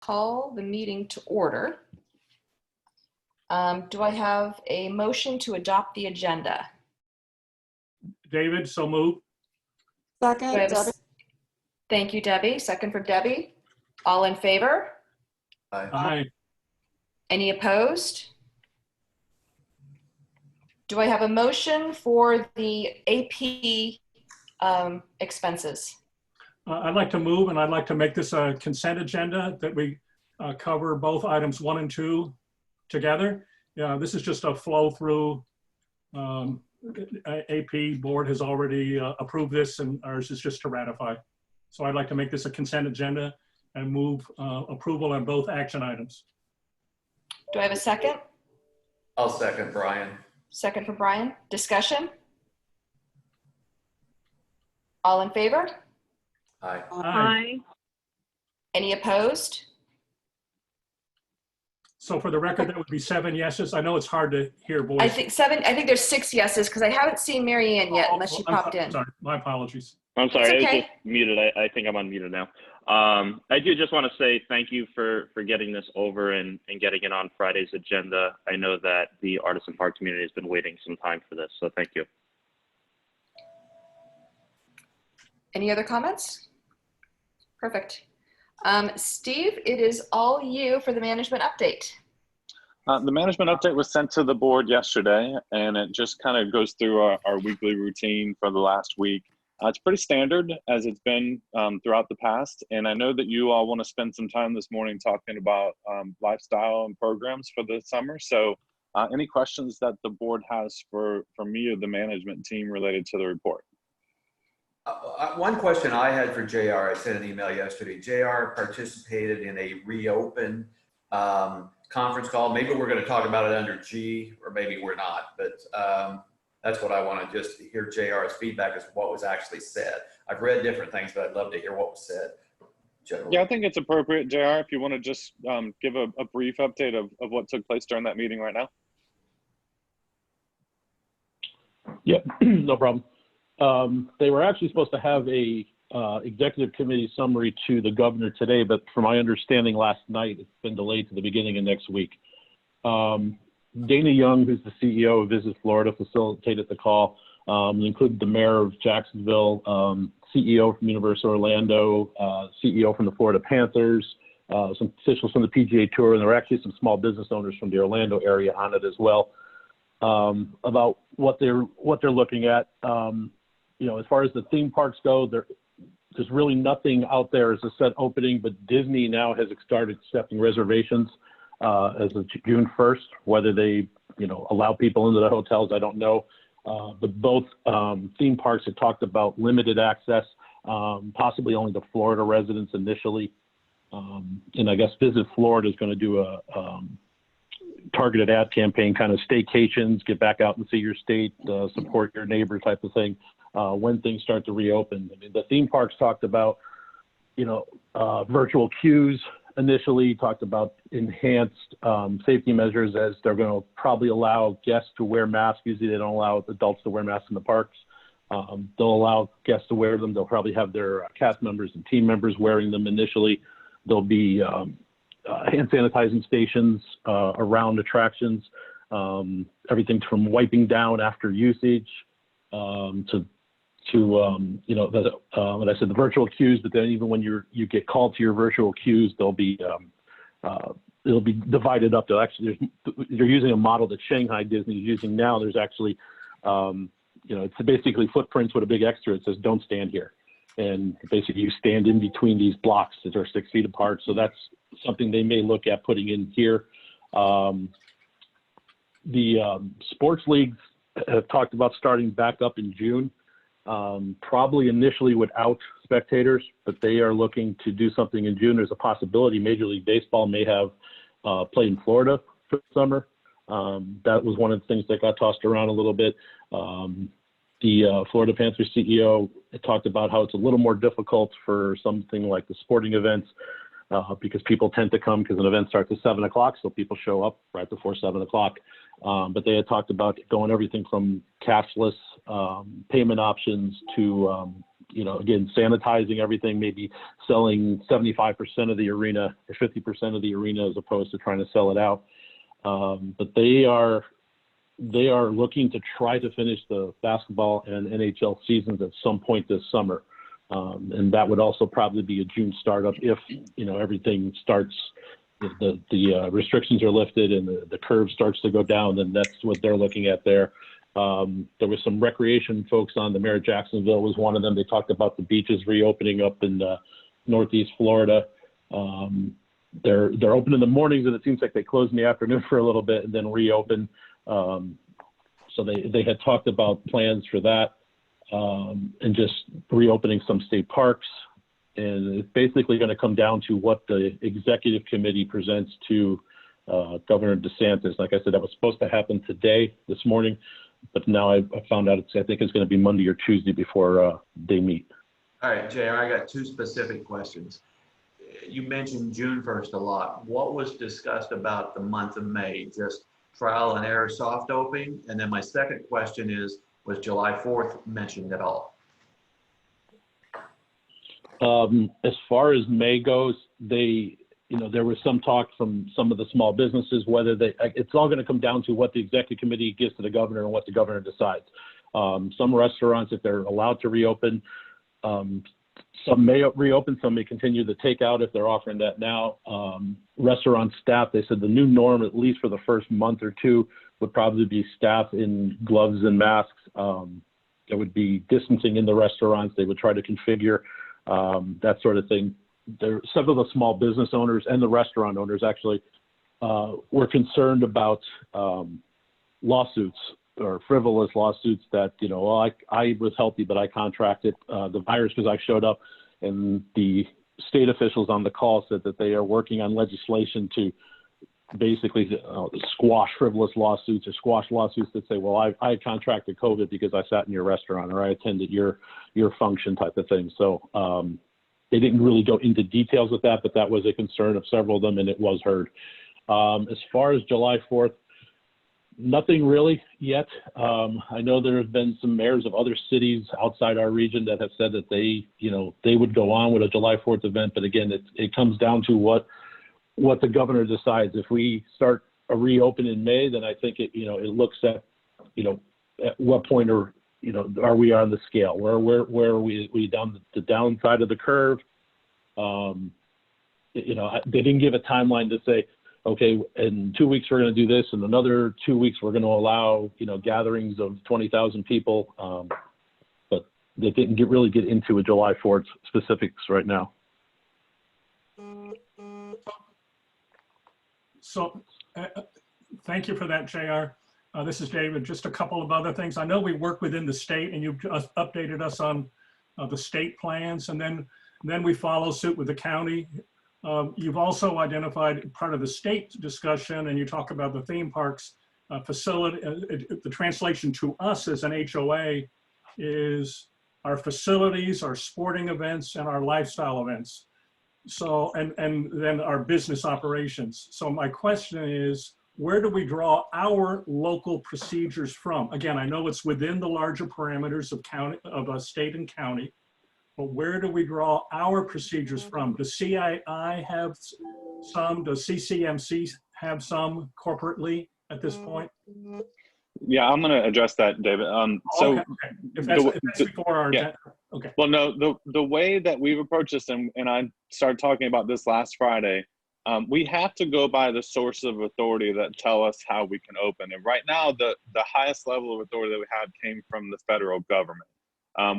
call the meeting to order. Do I have a motion to adopt the agenda? David, so move. Second, Debbie. Thank you, Debbie. Second for Debbie. All in favor? Aye. Any opposed? Do I have a motion for the AP expenses? I'd like to move, and I'd like to make this a consent agenda that we cover both items 1 and 2 together. This is just a flow through. AP board has already approved this, and ours is just to ratify. So I'd like to make this a consent agenda and move approval on both action items. Do I have a second? I'll second Brian. Second for Brian. Discussion? All in favor? Aye. Aye. Any opposed? So for the record, that would be 7 yeses. I know it's hard to hear voice. I think there's 6 yeses because I haven't seen Mary Ann yet unless she popped in. Sorry, my apologies. I'm sorry, It's okay. I was just muted. I think I'm unmuted now. I do just want to say thank you for getting this over and getting it on Friday's agenda. I know that the Artisan Park community has been waiting some time for this, so thank you. Any other comments? Perfect. Steve, it is all you for the management update. The management update was sent to the board yesterday, and it just kind of goes through our weekly routine for the last week. It's pretty standard as it's been throughout the past, and I know that you all want to spend some time this morning talking about lifestyle and programs for the summer. So any questions that the board has for me or the management team related to the report? One question I had for JR, I sent an email yesterday. JR participated in a reopen conference call. Maybe we're going to talk about it under G, or maybe we're not, but that's what I want to just hear JR's feedback as what was actually said. I've read different things, but I'd love to hear what was said generally. Yeah, I think it's appropriate, JR, if you want to just give a brief update of what took place during that meeting right now. Yep, no problem. They were actually supposed to have a executive committee summary to the governor today, but from my understanding last night, it's been delayed to the beginning of next week. Dana Young, who's the CEO of Visit Florida, facilitated the call. Included the mayor of Jacksonville, CEO from University of Orlando, CEO from the Florida Panthers, some officials from the PGA Tour, and there were actually some small business owners from the Orlando area on it as well, about what they're looking at. As far as the theme parks go, there's really nothing out there as a set opening, but Disney now has started accepting reservations as of June 1st. Whether they, allow people into the hotels, I don't know. But both theme parks have talked about limited access, possibly only to Florida residents initially. And I guess Visit Florida is going to do a targeted ad campaign, kind of staycations, get back out and see your state, support your neighbor type of thing when things start to reopen. I mean, the theme parks talked about, virtual queues initially, talked about enhanced safety measures as they're going to probably allow guests to wear masks. Usually they don't allow adults to wear masks in the parks. They'll allow guests to wear them. They'll probably have their cast members and team members wearing them initially. There'll be hand sanitizing stations around attractions, everything from wiping down after usage to what I said, the virtual queues, but then even when you get called to your virtual queues, it'll be divided up. They're using a model that Shanghai Disney is using now. There's actually, it's basically footprints with a big extra. It says, "Don't stand here." And basically you stand in between these blocks that are 6 feet apart. So that's something they may look at putting in here. The sports leagues have talked about starting back up in June, probably initially without spectators, but they are looking to do something in June. There's a possibility Major League Baseball may have played in Florida for the summer. That was one of the things that got tossed around a little bit. The Florida Panthers CEO talked about how it's a little more difficult for something like the sporting events because people tend to come because an event starts at 7 o'clock, so people show up right before 7 o'clock. But they had talked about going everything from cashless payment options to again, sanitizing everything, maybe selling 75% of the arena or 50% of the arena as opposed to trying to sell it out. But they are looking to try to finish the basketball and NHL seasons at some point this summer. And that would also probably be a June startup if, everything starts, the restrictions are lifted and the curve starts to go down, then that's what they're looking at there. There was some recreation folks on. The mayor of Jacksonville was one of them. They talked about the beaches reopening up in Northeast Florida. They're open in the mornings, and it seems like they close in the afternoon for a little bit and then reopen. So they had talked about plans for that, and just reopening some state parks. And it's basically going to come down to what the executive committee presents to Governor DeSantis. Like I said, that was supposed to happen this morning, but now I found out I think it's going to be Monday or Tuesday before they meet. All right, JR, I got two specific questions. You mentioned June 1st a lot. What was discussed about the month of May? Just trial and error soft opening? And then my second question is, was July 4th mentioned at all? As far as May goes, there was some talk from some of the small businesses, whether it's all going to come down to what the executive committee gives to the governor and what the governor decides. Some restaurants, if they're allowed to reopen, some may reopen, some may continue the takeout if they're offering that now. Restaurant staff, they said the new norm, at least for the first month or two, would probably be staff in gloves and masks. There would be distancing in the restaurants. They would try to configure that sort of thing. Some of the small business owners and the restaurant owners actually were concerned about lawsuits or frivolous lawsuits that, I was healthy, but I contracted the virus because I showed up. And the state officials on the call said that they are working on legislation to basically squash frivolous lawsuits or squash lawsuits that say, well, I contracted COVID because I sat in your restaurant or I attended your function type of thing. So they didn't really go into details with that, but that was a concern of several of them, and it was heard. As far as July 4th, nothing really yet. I know there have been some mayors of other cities outside our region that have said that they would go on with a July 4th event, but again, it comes down to what the governor decides. If we start a reopen in May, then I think it looks at at what point are we on the scale? Where are we down the downside of the curve? They didn't give a timeline to say, okay, in 2 weeks we're going to do this, and another 2 weeks we're going to allow gatherings of 20,000 people. But they didn't really get into a July 4th specifics right now. So thank you for that, JR. This is David. Just a couple of other things. I know we work within the state, and you've just updated us on the state plans, and then we follow suit with the county. You've also identified part of the state discussion, and you talk about the theme parks facility. The translation to us as an HOA is our facilities, our sporting events, and our lifestyle events. So, and then our business operations. So my question is, where do we draw our local procedures from? Again, I know it's within the larger parameters of state and county, but where do we draw our procedures from? Does CII have some? Does CCMC have some corporately at this point? Yeah, I'm going to address that, David. Okay. If that's before our agenda. Okay. Well, no, the way that we've approached this, and I started talking about this last Friday, we have to go by the source of authority that tell us how we can open. And right now, the highest level of authority that we have came from the federal government.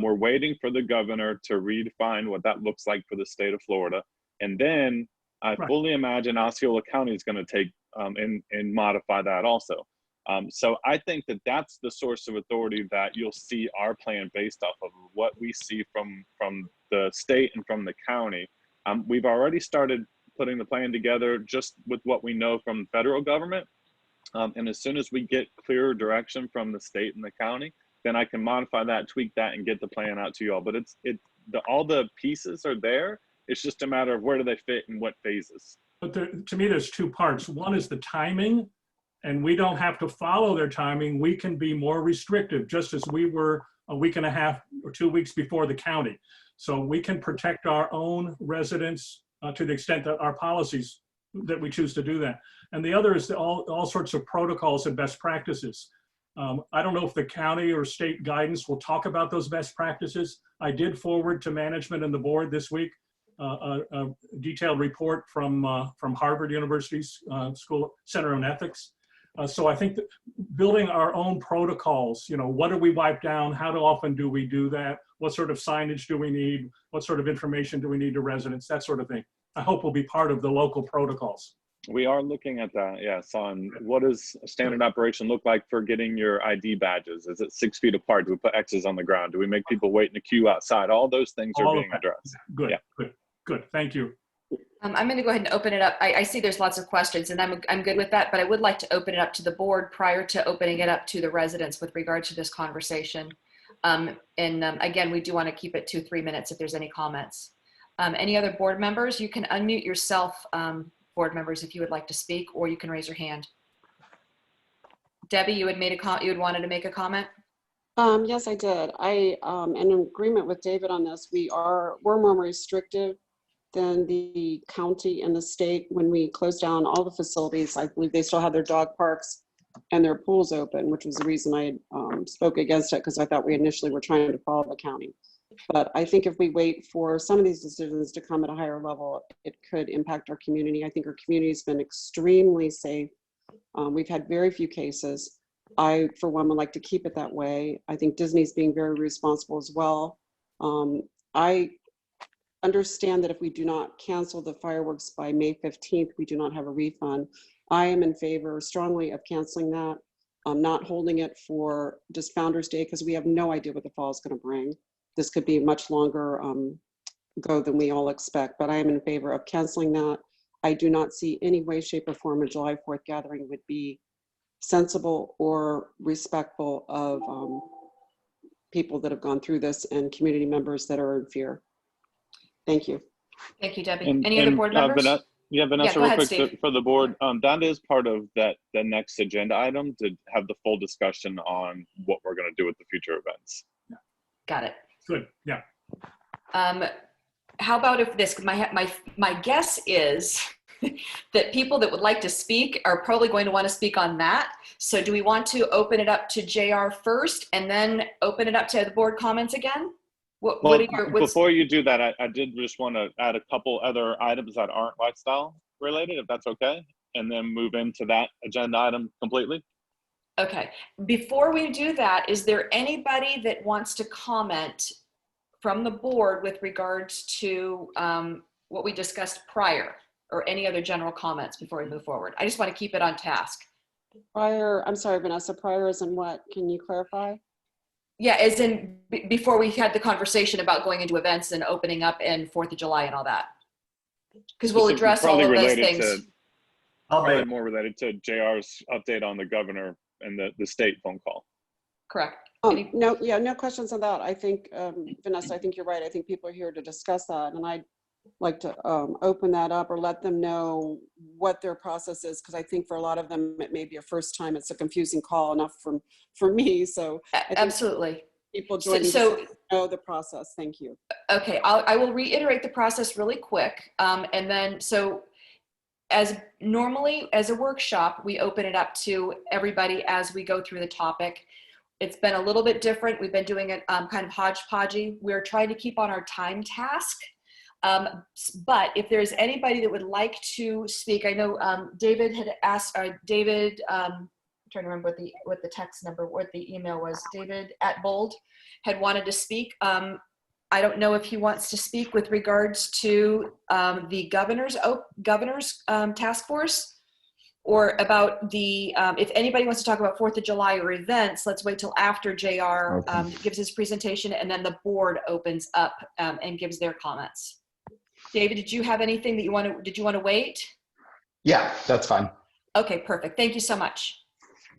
We're waiting for the governor to redefine what that looks like for the state of Florida. And then I fully imagine Osceola County is going to take and modify that also. So I think that that's the source of authority that you'll see our plan based off of, what we see from the state and from the county. We've already started putting the plan together just with what we know from the federal government. And as soon as we get clearer direction from the state and the county, then I can modify that, tweak that, and get the plan out to you all. But all the pieces are there. It's just a matter of where do they fit in what phases. But to me, there's two parts. One is the timing, and we don't have to follow their timing. We can be more restrictive, just as we were a week and a half or 2 weeks before the county. So we can protect our own residents to the extent that our policies, that we choose to do that. And the other is all sorts of protocols and best practices. I don't know if the county or state guidance will talk about those best practices. I did forward to management and the board this week a detailed report from Harvard University's School Center on Ethics. So I think that building our own protocols, what do we wipe down? How often do we do that? What sort of signage do we need? What sort of information do we need to residents? That sort of thing. I hope will be part of the local protocols. We are looking at that, yes, on what does a standard operation look like for getting your ID badges? Is it 6 feet apart? Do we put X's on the ground? Do we make people wait in a queue outside? All those things are being addressed. Good, Yeah. good. Thank you. I'm going to go ahead and open it up. I see there's lots of questions, and I'm good with that, but I would like to open it up to the board prior to opening it up to the residents with regard to this conversation. Again, we do want to keep it 2-3 minutes if there's any comments. Any other board members? You can unmute yourself, board members, if you would like to speak, or you can raise your hand. Debbie, you had wanted to make a comment? Yes, I did. I am in agreement with David on this. We're more restrictive than the county and the state when we close down all the facilities. I believe they still have their dog parks and their pools open, which was the reason I spoke against it, because I thought we initially were trying to follow the county. But I think if we wait for some of these decisions to come at a higher level, it could impact our community. I think our community has been extremely safe. We've had very few cases. I, for one, would like to keep it that way. I think Disney's being very responsible as well. I understand that if we do not cancel the fireworks by May 15th, we do not have a refund. I am in favor strongly of canceling that, not holding it for just Founders Day, because we have no idea what the fall is going to bring. This could be much longer go than we all expect, but I am in favor of canceling that. I do not see any way, shape, or form a July 4th gathering would be sensible or respectful of people that have gone through this and community members that are in fear. Thank you. Thank you, Debbie. Any other board members? Vanessa, Yeah, go real ahead, quick Steve. for the board, that is part of the next agenda item, to have the full discussion on what we're going to do with the future events. Got it. Good, yeah. How about if this, my guess is that people that would like to speak are probably going to want to speak on that. So do we want to open it up to JR first and then open it up to the board comments again? Before you do that, I did just want to add a couple other items that aren't lifestyle related, if that's okay, and then move into that agenda item completely. Okay, before we do that, is there anybody that wants to comment from the board with regards to what we discussed prior, or any other general comments before we move forward? I just want to keep it on task. Prior, I'm sorry, Vanessa, prior is in what? Can you clarify? Yeah, as in before we had the conversation about going into events and opening up and 4th of July and all that. Because we'll address all of those things. Probably more related to JR's update on the governor and the state phone call. Correct. No questions on that. I think, Vanessa, I think you're right. I think people are here to discuss that. And I'd like to open that up or let them know what their process is. Because I think for a lot of them, it may be a first time. It's a confusing call enough for me. So absolutely. People joining so know the process. Thank you. Okay, I will reiterate the process really quick. And then, so as normally as a workshop, we open it up to everybody as we go through the topic. It's been a little bit different. We've been doing it kind of hodgepodgey. We're trying to keep on our time task. But if there's anybody that would like to speak, I know David had asked, I'm trying to remember what the text number, what the email was. David at Bold had wanted to speak. I don't know if he wants to speak with regards to the governor's task force, or about the, if anybody wants to talk about 4th of July or events, let's wait till after JR gives his presentation, and then the board opens up and gives their comments. David, did you have anything that did you want to wait? Yeah, that's fine. Okay, perfect. Thank you so much.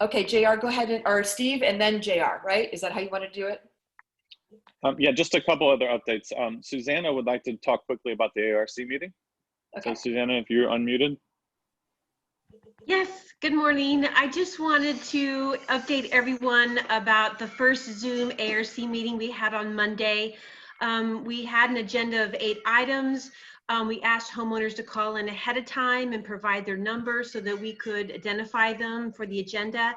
Okay, JR, go ahead, or Steve, and then JR, right? Is that how you want to do it? Yeah, just a couple other updates. Susanna would like to talk quickly about the ARC meeting. Okay. So Susanna, if you're unmuted. Yes, Good morning. I just wanted to update everyone about the first Zoom ARC meeting we had on Monday. We had an agenda of 8 items. We asked homeowners to call in ahead of time and provide their number so that we could identify them for the agenda.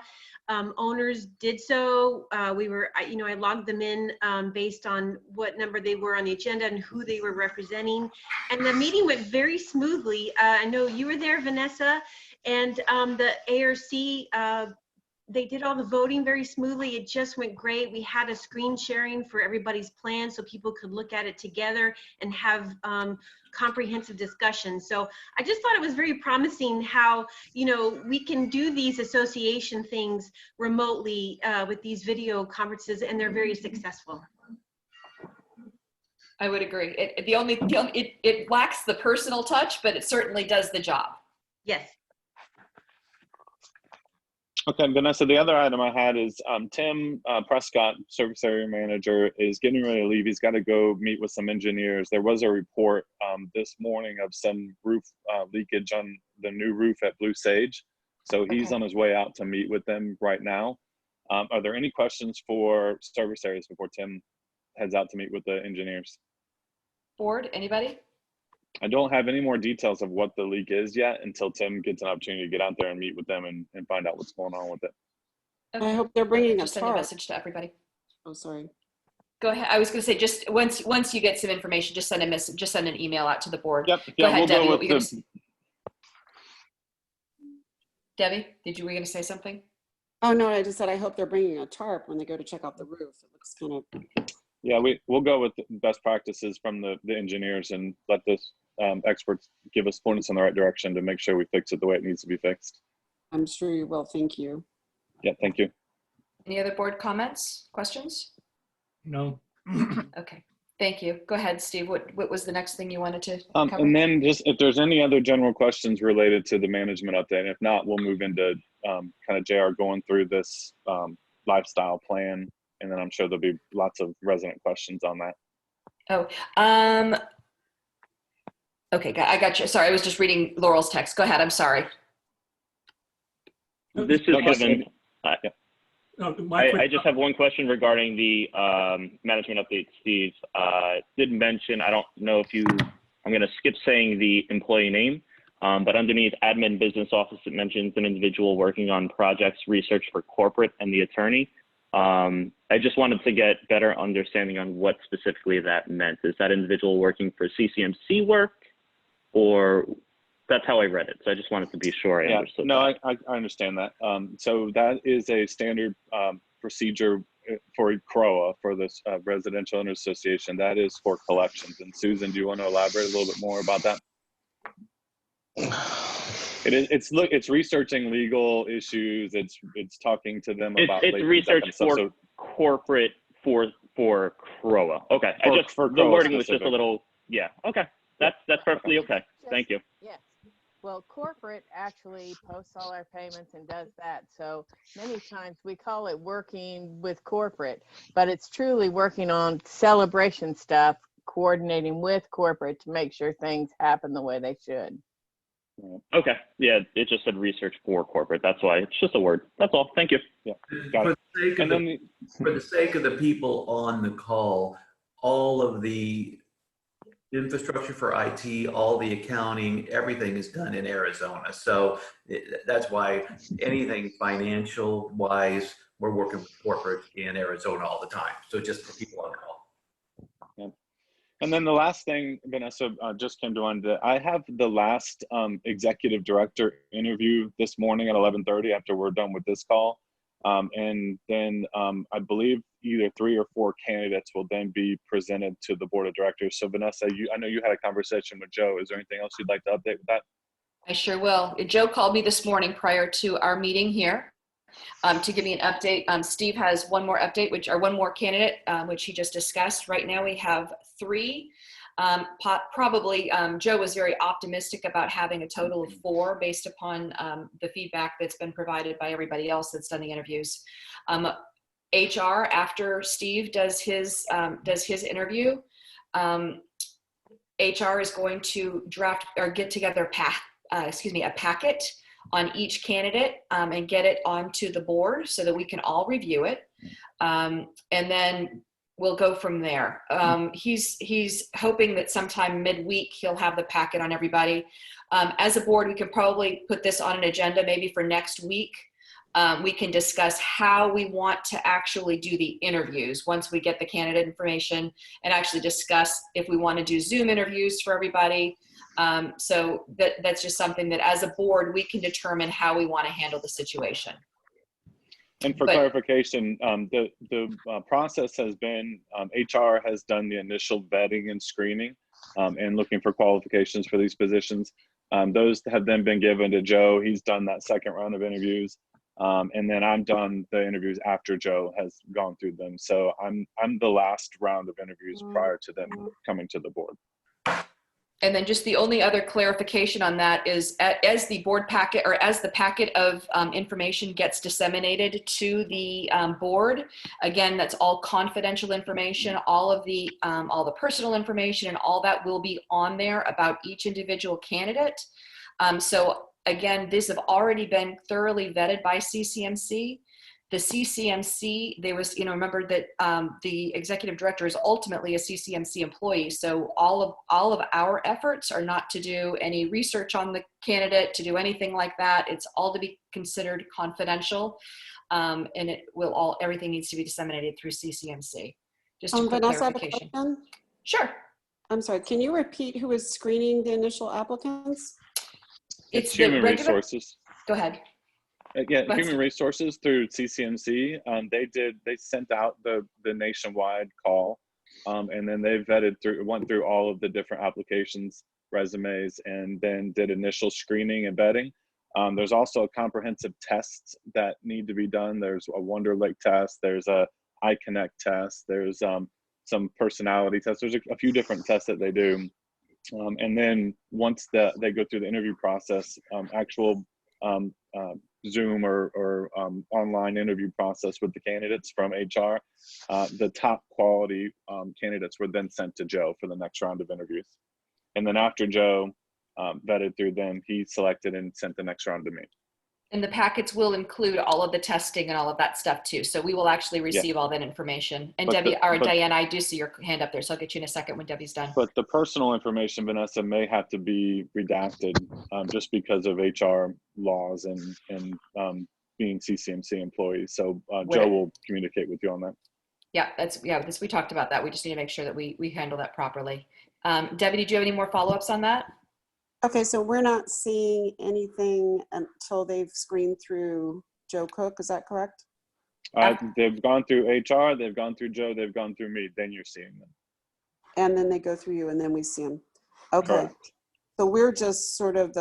Owners did so. I logged them in based on what number they were on the agenda and who they were representing. And the meeting went very smoothly. I know you were there, Vanessa. And the ARC, they did all the voting very smoothly. It just went great. We had a screen sharing for everybody's plan so people could look at it together and have comprehensive discussion. So I just thought it was very promising how, we can do these association things remotely with these video conferences, and they're very successful. I would agree. It lacks the personal touch, but it certainly does the job. Yes. Okay, Vanessa, the other item I had is Tim Prescott, Service Area Manager, is getting ready to leave. He's got to go meet with some engineers. There was a report this morning of some roof leakage on the new roof at Blue Sage. So he's on his way out to meet with them right now. Are there any questions for service areas before Tim heads out to meet with the engineers? Board, anybody? I don't have any more details of what the leak is yet until Tim gets an opportunity to get out there and meet with them and find out what's going on with it. Okay. I hope they're bringing a Just send a tarp. message to everybody. Oh, sorry. Go ahead. I was going to say, just once you get some information, just send a message, just send an email out to the board. Yep. Go Yeah, ahead, we'll Debbie. go with the. Debbie, were you going to say something? Oh, no, I just said I hope they're bringing a tarp when they go to check out the roof. It looks kind of. Yeah, we'll go with best practices from the engineers and let the experts give us pointers in the right direction to make sure we fix it the way it needs to be fixed. I'm sure you will. Thank you. Yeah, thank you. Any other board comments, questions? No. Okay, thank you. Go ahead, Steve. What was the next thing you wanted to cover? And then just if there's any other general questions related to the management update, if not, we'll move into kind of JR going through this lifestyle plan. And then I'm sure there'll be lots of resident questions on that. Oh, okay, I got you. Sorry, I was just reading Laurel's text. Go ahead, I'm sorry. This is Kevin. I just have one question regarding the management update, Steve. Did mention, I don't know if I'm going to skip saying the employee name, but underneath admin business office, it mentions an individual working on projects, research for corporate and the attorney. I just wanted to get better understanding on what specifically that meant. Is that individual working for CCMC work, or that's how I read it? So I just wanted to be sure I understood. No, I understand that. So that is a standard procedure for CROA, for this Residential Owners Association. That is for collections. And Susan, do you want to elaborate a little bit more about that? It's researching legal issues. It's talking to them about it's research for corporate for CROA. Okay, the wording was just a little Okay, that's perfectly okay. Thank you. Yes. Well, corporate actually posts all our payments and does that. So many times we call it working with corporate, but it's truly working on celebration stuff, coordinating with corporate to make sure things happen the way they should. Okay. Yeah, it just said research for corporate. That's why it's just a word. That's all. Thank you. Yeah. Got it. For the sake of the people on the call, all of the infrastructure for IT, all the accounting, everything is done in Arizona. So that's why anything financial wise, we're working with corporate in Arizona all the time. So just for people on the call. And then the last thing, Vanessa, just came to mind. I have the last executive director interview this morning at 11:30 after we're done with this call. And then I believe either 3 or 4 candidates will then be presented to the board of directors. So Vanessa, I know you had a conversation with Joe. Is there anything else you'd like to update with that? I sure will. Joe called me this morning prior to our meeting here to give me an update. Steve has one more update, one more candidate, which he just discussed. Right now we have 3. Probably Joe was very optimistic about having a total of 4 based upon the feedback that's been provided by everybody else that's done the interviews. HR, after Steve does his interview, HR is going to draft or get together a packet on each candidate and get it onto the board so that we can all review it. And then we'll go from there. He's hoping that sometime midweek he'll have the packet on everybody. As a board, we can probably put this on an agenda maybe for next week. We can discuss how we want to actually do the interviews once we get the candidate information, and actually discuss if we want to do Zoom interviews for everybody. So that's just something that as a board, we can determine how we want to handle the situation. And for clarification, the process has been, HR has done the initial vetting and screening and looking for qualifications for these positions. Those have then been given to Joe. He's done that second round of interviews. And then I've done the interviews after Joe has gone through them. So I'm the last round of interviews prior to them coming to the board. And then just the only other clarification on that is as the board packet, or as the packet of information gets disseminated to the board, again, that's all confidential information. All the personal information and all that will be on there about each individual candidate. So again, these have already been thoroughly vetted by CCMC. The CCMC, there was, remember that the executive director is ultimately a CCMC employee. So all of our efforts are not to do any research on the candidate, to do anything like that. It's all to be considered confidential, and everything needs to be disseminated through CCMC. Just a quick Vanessa, clarification. I have a question. Sure. I'm sorry. Can you repeat who is screening the initial applicants? It's human resources. Go ahead. Yeah, human resources through CCMC. They sent out the nationwide call, and then they went through all of the different applications, resumes, and then did initial screening and vetting. There's also comprehensive tests that need to be done. There's a Wonder Lake test. There's a iConnect test. There's some personality tests. There's a few different tests that they do. And then once they go through the interview process, actual Zoom or online interview process with the candidates from HR, the top quality candidates were then sent to Joe for the next round of interviews. And then after Joe vetted through them, he selected and sent the next round to me. And the packets will include all of the testing and all of that stuff too. So we will actually receive all that information. And Diana, I do see your hand up there, so I'll get you in a second when Debbie's done. But the personal information, Vanessa, may have to be redacted just because of HR laws and being CCMC employees. So Joe will communicate with you on that. Yeah, we talked about that. We just need to make sure that we handle that properly. Debbie, did you have any more follow-ups on that? Okay, so we're not seeing anything until they've screened through Joe Cook, is that correct? They've gone through HR, they've gone through Joe, they've gone through me, then you're seeing them. And then they go through you and then we see them. Okay, Correct. So we're just sort of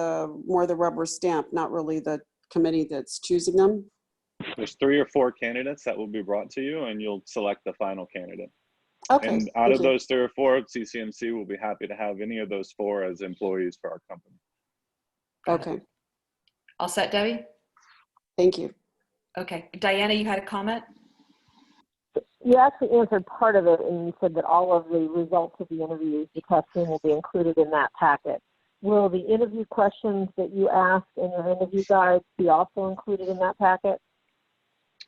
more the rubber stamp, not really the committee that's choosing them? There's 3 or 4 candidates that will be brought to you and you'll select the final candidate. Okay. And out of those 3 or 4, CCMC will be happy to have any of those 4 as employees for our company. Okay. All set, Debbie? Thank you. Okay. Diana, you had a comment? You actually answered part of it, and you said that all of the results of the interviews, the testing, will be included in that packet. Will the interview questions that you asked in your interview guides be also included in that packet?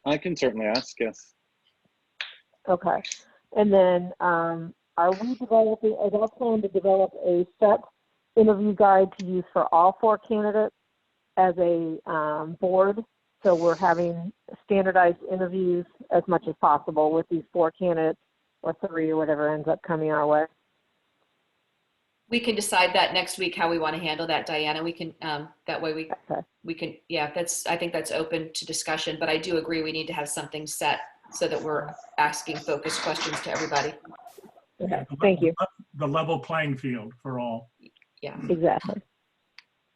I can certainly ask, yes. Okay. And then are we developing, is our plan to develop a set interview guide to use for all 4 candidates as a board? So we're having standardized interviews as much as possible with these 4 candidates, or 3, or whatever ends up coming our way. We can decide that next week how we want to handle that, Diana. We can that way we can, yeah, I think that's open to discussion, but I do agree we need to have something set so that we're asking focused questions to everybody. Okay, thank you. The level playing field for all. Yeah, exactly.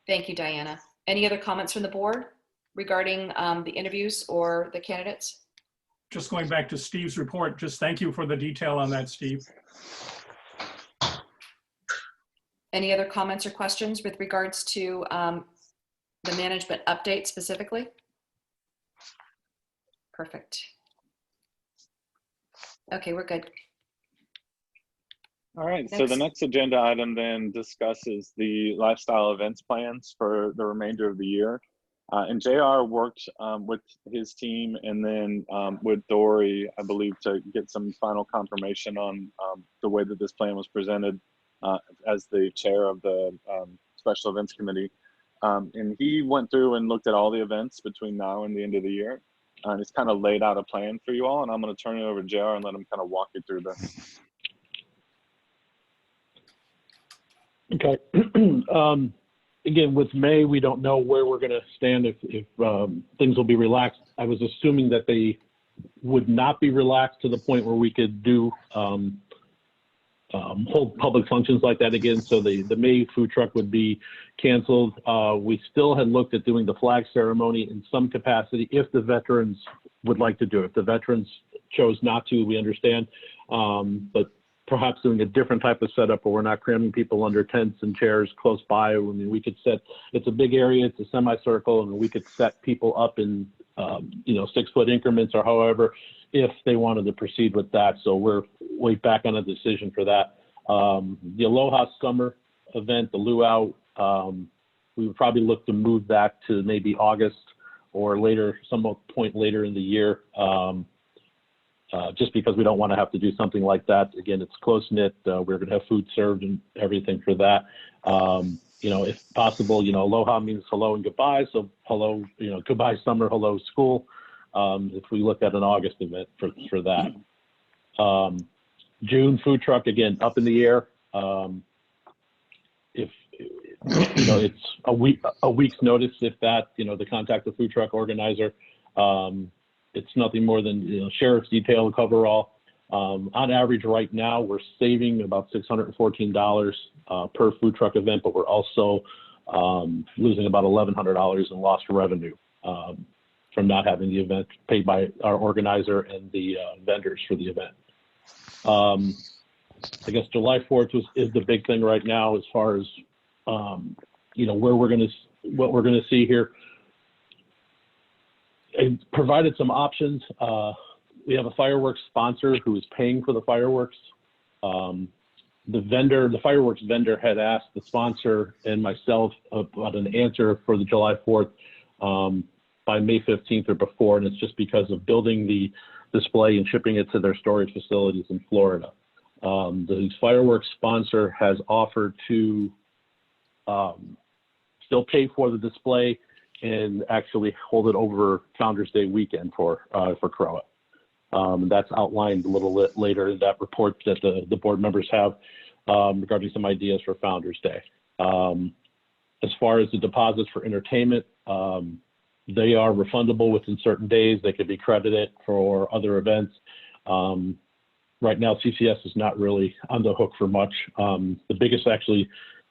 Thank you, Diana. Any other comments from the board regarding the interviews or the candidates? Just going back to Steve's report, just thank you for the detail on that, Steve. Any other comments or questions with regards to the management update specifically? Perfect. Okay, we're good. All right, so the next agenda item then discusses the lifestyle events plans for the remainder of the year. And JR worked with his team and then with Dory, I believe, to get some final confirmation on the way that this plan was presented as the chair of the Special Events Committee. And he went through and looked at all the events between now and the end of the year. And he's kind of laid out a plan for you all. And I'm going to turn it over to JR and let him kind of walk you through this. Okay. Again, with May, we don't know where we're going to stand if things will be relaxed. I was assuming that they would not be relaxed to the point where we could do hold public functions like that again. So the May food truck would be canceled. We still had looked at doing the flag ceremony in some capacity if the veterans would like to do it. If the veterans chose not to, we understand. But perhaps doing a different type of setup where we're not cramming people under tents and chairs close by. I mean, we could set, it's a big area, it's a semicircle, and we could set people up in, 6-foot increments or however, if they wanted to proceed with that. So we're way back on a decision for that. The Aloha Summer event, the luau, we would probably look to move that to maybe August or later, some point later in the year. Just because we don't want to have to do something like that. Again, it's close-knit. We're going to have food served and everything for that. If possible, aloha means hello and goodbye. So hello, goodbye summer, hello school. If we look at an August event for that. June food truck, again, up in the air. If it's a week's notice, if that, to contact the food truck organizer. It's nothing more than sheriff's detail coverall. On average right now, we're saving about $614 per food truck event, but we're also losing about $1,100 in lost revenue from not having the event paid by our organizer and the vendors for the event. I guess July 4th is the big thing right now as far as what we're going to see here. I provided some options. We have a fireworks sponsor who is paying for the fireworks. The fireworks vendor had asked the sponsor and myself about an answer for the July 4th by May 15th or before, and it's just because of building the display and shipping it to their storage facilities in Florida. The fireworks sponsor has offered to still pay for the display and actually hold it over Founders Day weekend for CROA. That's outlined a little bit later in that report that the board members have regarding some ideas for Founders Day. As far as the deposits for entertainment, they are refundable within certain days. They could be credited for other events. Right now, CCS is not really on the hook for much. The biggest actually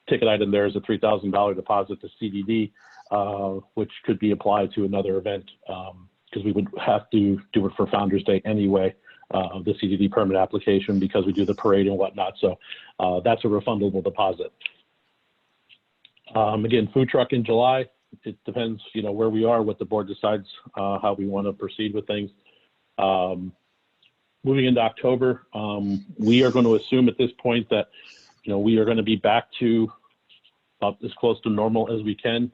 ticket item there is a $3,000 deposit to CDD. Which could be applied to another event because we would have to do it for Founders Day anyway, the CDD permit application because we do the parade and whatnot. So that's a refundable deposit. Again, food truck in July, it depends, where we are, what the board decides, how we want to proceed with things. Moving into October, we are going to assume at this point that, we are going to be back to about as close to normal as we can.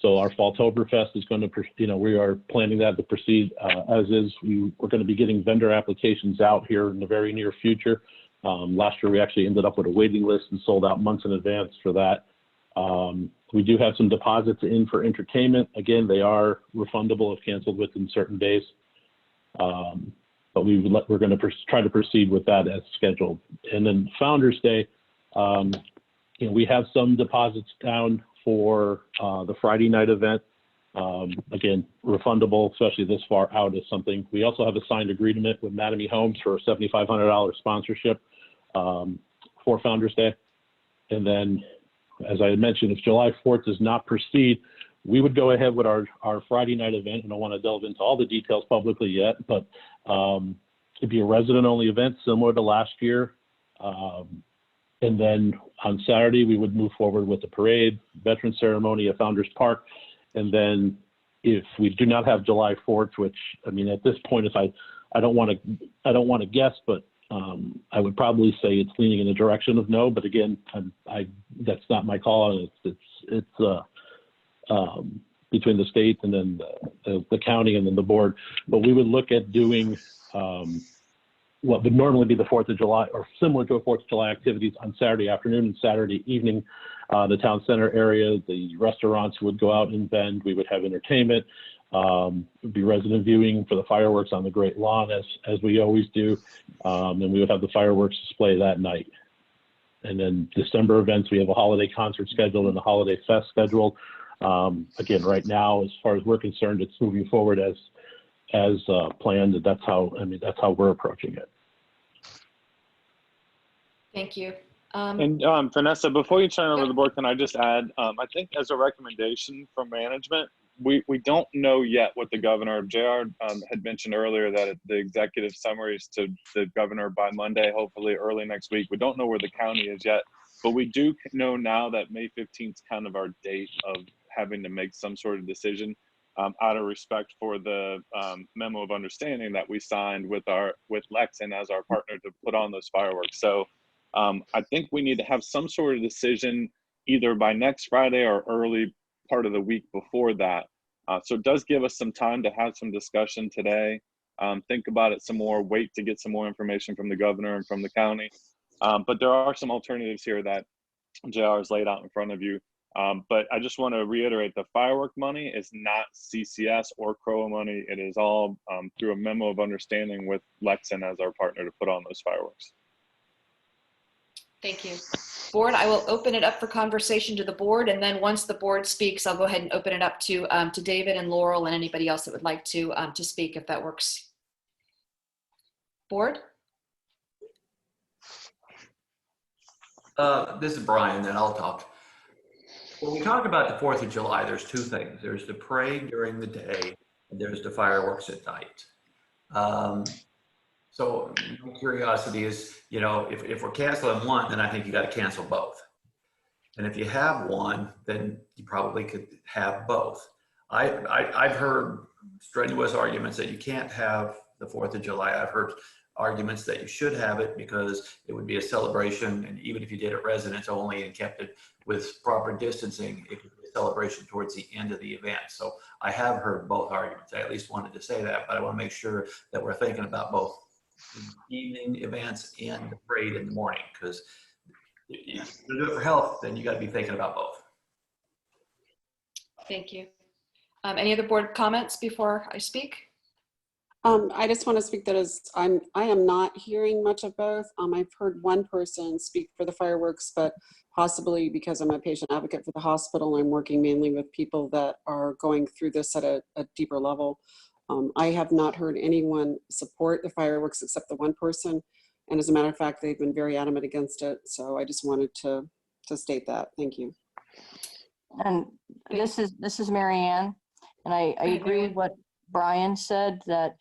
So our Falltoberfest is going to, we are planning that to proceed as is. We're going to be getting vendor applications out here in the very near future. Last year, we actually ended up with a waiting list and sold out months in advance for that. We do have some deposits in for entertainment. Again, they are refundable if canceled within certain days. But we're going to try to proceed with that as scheduled. And then Founders Day, we have some deposits down for the Friday night event. Again, refundable, especially this far out, is something. We also have a signed agreement with Mattamy Homes for a $7,500 sponsorship for Founders Day. And then, as I had mentioned, if July 4th does not proceed, we would go ahead with our Friday night event. And I don't want to delve into all the details publicly yet, but it'd be a resident-only event similar to last year. And then on Saturday, we would move forward with the parade, veteran ceremony at Founders Park. And then if we do not have July 4th, which, I mean, at this point, if I don't want to guess, but I would probably say it's leaning in the direction of no. But again, that's not my call. between the state and then the county and then the board. But we would look at doing what would normally be the 4th of July or similar to a 4th of July activities on Saturday afternoon and Saturday evening. The town center area, the restaurants would go out and vend. We would have entertainment. It would be resident viewing for the fireworks on the Great Lawn as we always do. And we would have the fireworks display that night. And then December events, we have a holiday concert scheduled and a holiday fest scheduled. Again, right now, as far as we're concerned, it's moving forward as planned. That's how we're approaching it. Thank you. And Vanessa, before you turn over the board, can I just add, I think as a recommendation from management, we don't know yet what the governor, JR had mentioned earlier that the executive summaries to the governor by Monday, hopefully early next week. We don't know where the county is yet, but we do know now that May 15th is kind of our date of having to make some sort of decision out of respect for the memo of understanding that we signed with Lexan as our partner to put on those fireworks. So I think we need to have some sort of decision either by next Friday or early part of the week before that. So it does give us some time to have some discussion today, think about it some more, wait to get some more information from the governor and from the county. But there are some alternatives here that JR has laid out in front of you. But I just want to reiterate, the firework money is not CCS or CROA money. It is all through a memo of understanding with Lexan as our partner to put on those fireworks. Thank you. Board, I will open it up for conversation to the board, and then once the board speaks, I'll go ahead and open it up to David and Laurel and anybody else that would like to speak, if that works. Board? This is Brian, then I'll talk. When we talk about the 4th of July, there's two things. There's the parade during the day, and there's the fireworks at night. So my curiosity is, if we're canceling one, then I think you got to cancel both. And if you have one, then you probably could have both. I've heard strenuous arguments that you can't have the 4th of July. I've heard arguments that you should have it because it would be a celebration, and even if you did it residents only and kept it with proper distancing, it could be a celebration towards the end of the event. So I have heard both arguments. I at least wanted to say that, but I want to make sure that we're thinking about both the evening events and the parade in the morning, because if you do it for health, then you got to be thinking about both. Thank you. Any other board comments before I speak? I just want to speak that I am not hearing much of both. I've heard one person speak for the fireworks, but possibly because I'm a patient advocate for the hospital, I'm working mainly with people that are going through this at a deeper level. I have not heard anyone support the fireworks except the one person. And as a matter of fact, they've been very adamant against it. So I just wanted to state that. Thank you. And this is Mary Ann, and I agree with what Brian said, that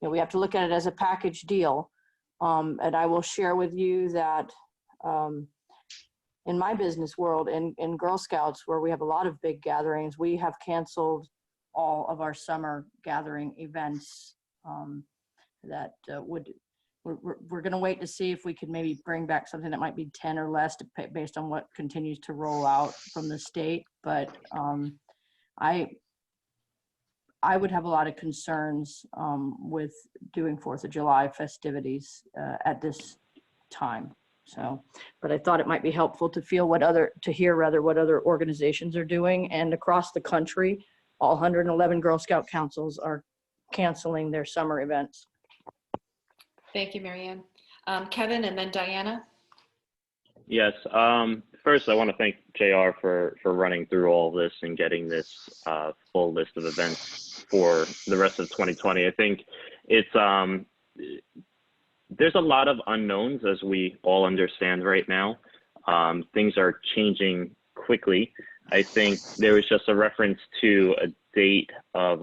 we have to look at it as a package deal. And I will share with you that in my business world, in Girl Scouts, where we have a lot of big gatherings, we have canceled all of our summer gathering events we're going to wait to see if we could maybe bring back something that might be 10 or less based on what continues to roll out from the state. But I would have a lot of concerns with doing 4th of July festivities at this time. So, but I thought it might be helpful to hear what other organizations are doing, and across the country, all 111 Girl Scout councils are canceling their summer events. Thank you, Mary Ann. Kevin, and then Diana. Yes. First, I want to thank JR for running through all this and getting this full list of events for the rest of 2020. I think it's there's a lot of unknowns, as we all understand right now. Things are changing quickly. I think there was just a reference to a date of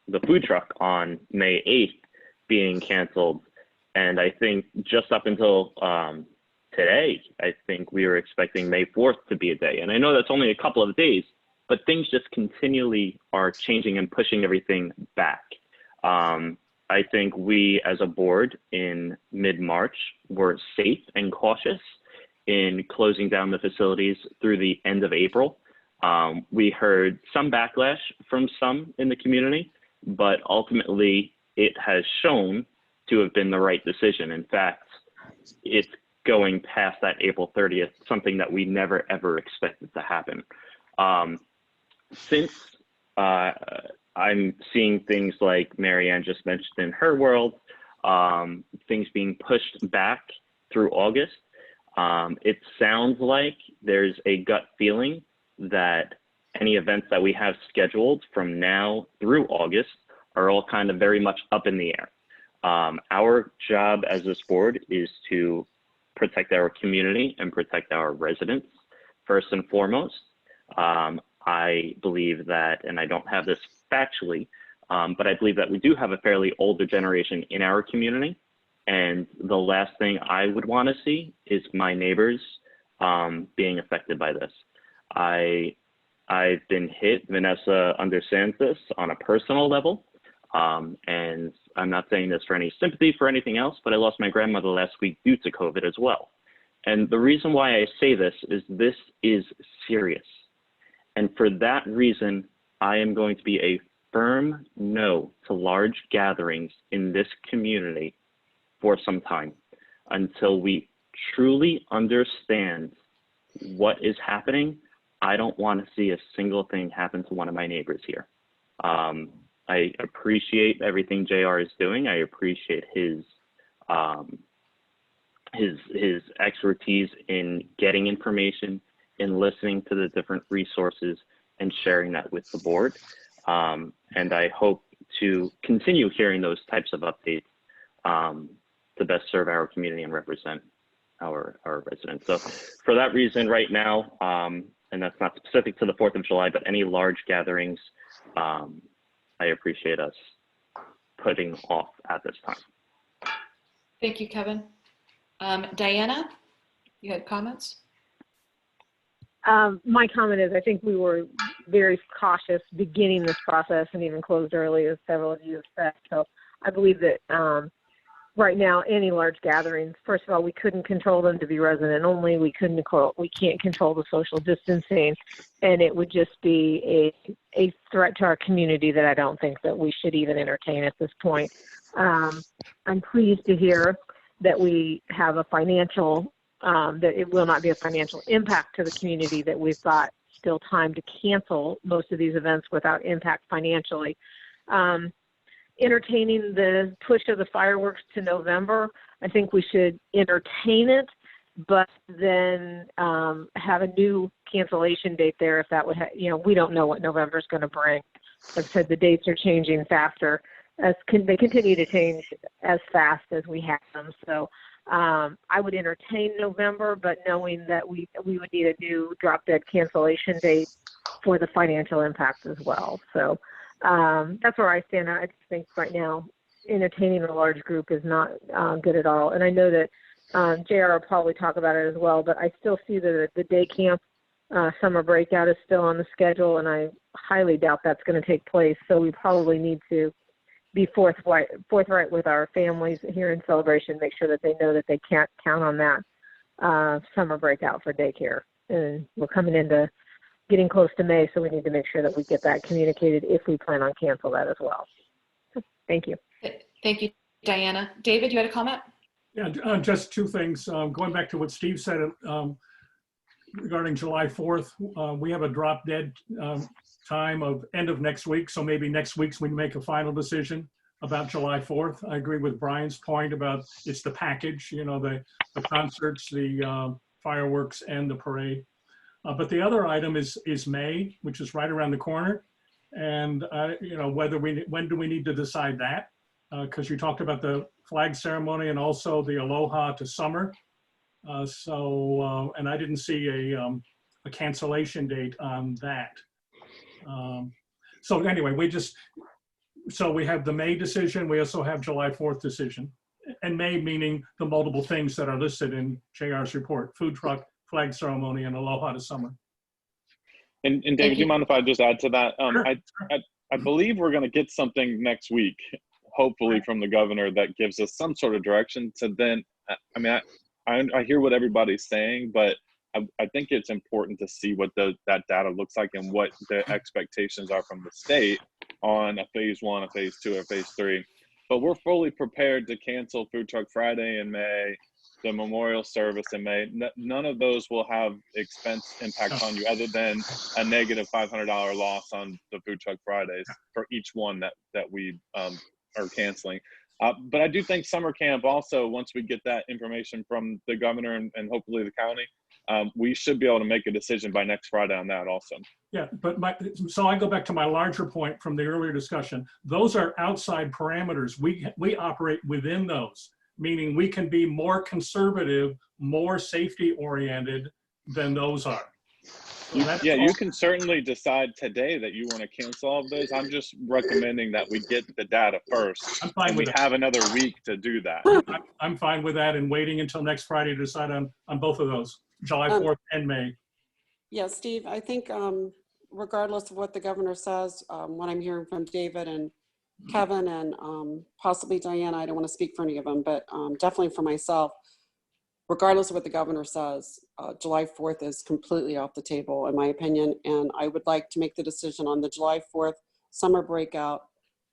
the food truck on May 8th being canceled. And I think just up until today, I think we were expecting May 4th to be a day. And I know that's only a couple of days, but things just continually are changing and pushing everything back. I think we as a board in mid-March were safe and cautious in closing down the facilities through the end of April. We heard some backlash from some in the community, but ultimately it has shown to have been the right decision. In fact, it's going past that April 30th, something that we never ever expected to happen. Since I'm seeing things like Marianne just mentioned in her world, things being pushed back through August, it sounds like there's a gut feeling that any events that we have scheduled from now through August are all kind of very much up in the air. Our job as this board is to protect our community and protect our residents first and foremost. I believe that, and I don't have this factually, but I believe that we do have a fairly older generation in our community. And the last thing I would want to see is my neighbors being affected by this. I've been hit, Vanessa understands this on a personal level. And I'm not saying this for any sympathy for anything else, but I lost my grandmother last week due to COVID as well. And the reason why I say this is serious. And for that reason, I am going to be a firm no to large gatherings in this community for some time until we truly understand what is happening. I don't want to see a single thing happen to one of my neighbors here. I appreciate everything JR is doing. I appreciate his expertise in getting information, in listening to the different resources and sharing that with the board. And I hope to continue hearing those types of updates to best serve our community and represent our residents. So for that reason right now, and that's not specific to the 4th of July, but any large gatherings, I appreciate us putting off at this time. Thank you, Kevin. Diana, you had comments? My comment is I think we were very cautious beginning this process and even closed early, as several of you have said. So I believe that right now, any large gatherings, first of all, we couldn't control them to be resident only. We can't control the social distancing, and it would just be a threat to our community that I don't think that we should even entertain at this point. I'm pleased to hear that we have a financial, that it will not be a financial impact to the community, that we've got still time to cancel most of these events without impact financially. Entertaining the push of the fireworks to November, I think we should entertain it, but then have a new cancellation date there if that would, we don't know what November is going to bring. Like I said, the dates are changing faster as they continue to change as fast as we have them. So I would entertain November, but knowing that we would need a new drop dead cancellation date for the financial impact as well. So that's where I stand. I just think right now entertaining a large group is not good at all. And I know that JR will probably talk about it as well, but I still see that the day camp summer breakout is still on the schedule, and I highly doubt that's going to take place. So we probably need to be forthright with our families here in Celebration, make sure that they know that they can't count on that summer breakout for daycare. And we're coming into getting close to May, so we need to make sure that we get that communicated if we plan on cancel that as well. Thank you. Thank you, Diana. David, you had a comment? Yeah, just two things. Going back to what Steve said regarding July 4th, we have a drop dead time of end of next week. So maybe next week we make a final decision about July 4th. I agree with Brian's point about it's the package, the concerts, the fireworks, and the parade. But the other item is May, which is right around the corner. And, when do we need to decide that? Because you talked about the flag ceremony and also the Aloha to Summer. And I didn't see a cancellation date on that. So anyway, we have the May decision. We also have July 4th decision. And May meaning the multiple things that are listed in JR's report: food truck, flag ceremony, and Aloha to Summer. And David, do you mind if I just add to that? Sure. I believe we're going to get something next week, hopefully from the governor, that gives us some sort of direction to then, I hear what everybody's saying, but I think it's important to see what that data looks like and what the expectations are from the state on a phase 1, a phase 2, or phase 3. But we're fully prepared to cancel Food Truck Friday in May, the memorial service in May. None of those will have expense impact on you other than a negative $500 loss on the Food Truck Fridays for each one that we are canceling. But I do think summer camp also, once we get that information from the governor and hopefully the county, we should be able to make a decision by next Friday on that also. Yeah, but so I go back to my larger point from the earlier discussion. Those are outside parameters. We operate within those, meaning we can be more conservative, more safety oriented than those are. So you can certainly decide today that you want to cancel all of those. I'm just recommending that we get the data first. I'm fine and with we that. have another week to do that. I'm fine with that and waiting until next Friday to decide on both of those, July 4th and May. Yeah, Steve, I think regardless of what the governor says, what I'm hearing from David and Kevin and possibly Diana, I don't want to speak for any of them, but definitely for myself, regardless of what the governor says, July 4th is completely off the table, in my opinion. And I would like to make the decision on the July 4th summer breakout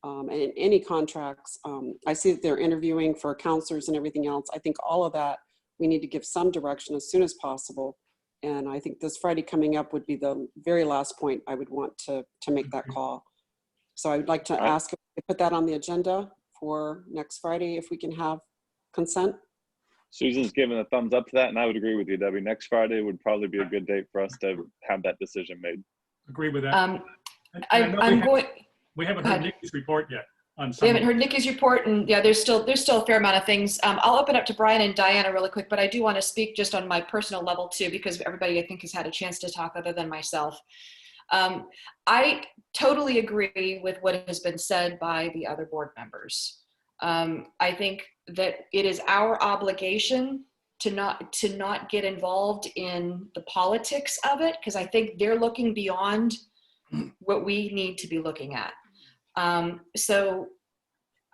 and any contracts. I see that they're interviewing for counselors and everything else. I think all of that, we need to give some direction as soon as possible. And I think this Friday coming up would be the very last point I would want to make that call. So I would like to ask if we put that on the agenda for next Friday, if we can have consent. Susan's giving a thumbs up to that, and I would agree with you, Debbie. Next Friday would probably be a good date for us to have that decision made. Agree with that. We haven't heard Nikki's report yet. We haven't heard Nikki's report, and yeah, there's still a fair amount of things. I'll open up to Brian and Diana really quick, but I do want to speak just on my personal level too, because everybody I think has had a chance to talk other than myself. I totally agree with what has been said by the other board members. I think that it is our obligation to not get involved in the politics of it, because I think they're looking beyond what we need to be looking at. So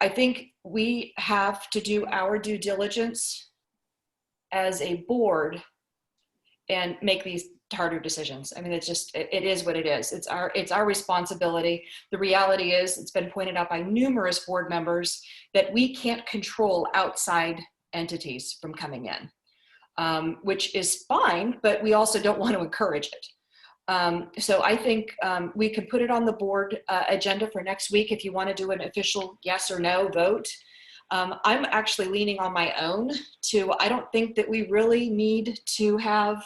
I think we have to do our due diligence as a board and make these harder decisions. I mean, it is what it is. It's our responsibility. The reality is, it's been pointed out by numerous board members that we can't control outside entities from coming in, which is fine, but we also don't want to encourage it. So I think we could put it on the board agenda for next week if you want to do an official yes or no vote. I'm actually leaning on my own I don't think that we really need to have,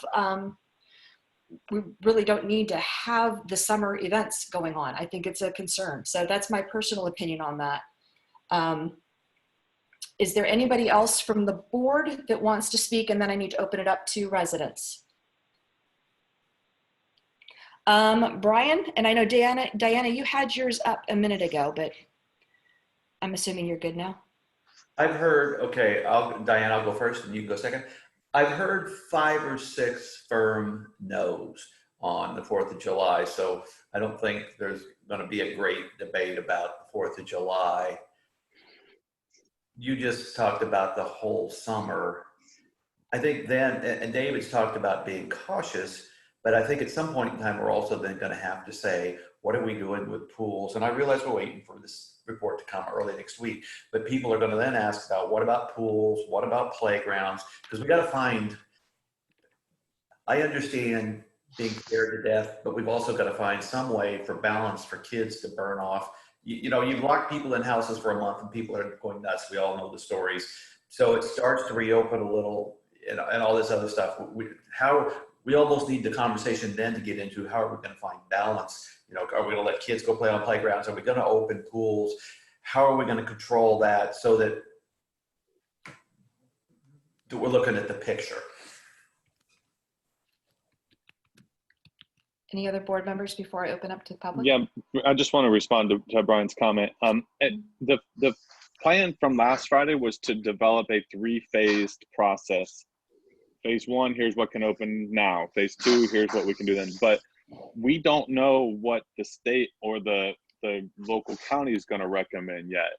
we really don't need to have the summer events going on. I think it's a concern. So that's my personal opinion on that. Is there anybody else from the board that wants to speak? And then I need to open it up to residents. Brian, and I know Diana, you had yours up a minute ago, but I'm assuming you're good now. I've heard, okay, Diana, I'll go first and you can go second. I've heard 5 or 6 firm no's on the 4th of July. So I don't think there's going to be a great debate about the 4th of July. You just talked about the whole summer. I think then, and David's talked about being cautious, but I think at some point in time, we're also then going to have to say, what are we doing with pools? And I realize we're waiting for this report to come early next week, but people are going to then ask about what about pools? What about playgrounds? Because we got to find, I understand being scared to death, but we've also got to find some way for balance for kids to burn off. You know, you've locked people in houses for a month and people are going nuts. We all know the stories. So it starts to reopen a little and all this other stuff. We almost need the conversation then to get into how are we going to find balance? You know, are we going to let kids go play on playgrounds? Are we going to open pools? How are we going to control that so that we're looking at the picture? Any other board members before I open up to the public? Yeah, I just want to respond to Brian's comment. The plan from last Friday was to develop a 3-phased process. Phase 1, here's what can open now. Phase 2, here's what we can do then. But we don't know what the state or the local county is going to recommend yet.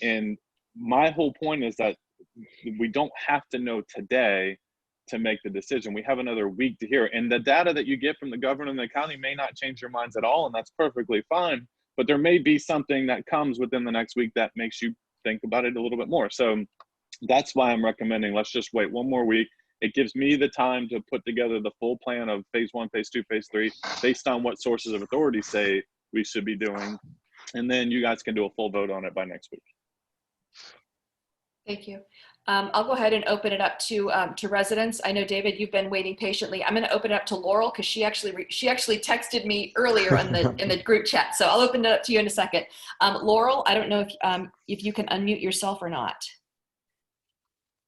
And my whole point is that we don't have to know today to make the decision. We have another week to hear it. And the data that you get from the governor and the county may not change your minds at all, and that's perfectly fine. But there may be something that comes within the next week that makes you think about it a little bit more. So that's why I'm recommending let's just wait one more week. It gives me the time to put together the full plan of phase 1, phase 2, phase 3, based on what sources of authority say we should be doing. And then you guys can do a full vote on it by next week. Thank you. I'll go ahead and open it up to residents. I know, David, you've been waiting patiently. I'm going to open it up to Laurel because she actually texted me earlier in the group chat. So I'll open it up to you in a second. Laurel, I don't know if you can unmute yourself or not.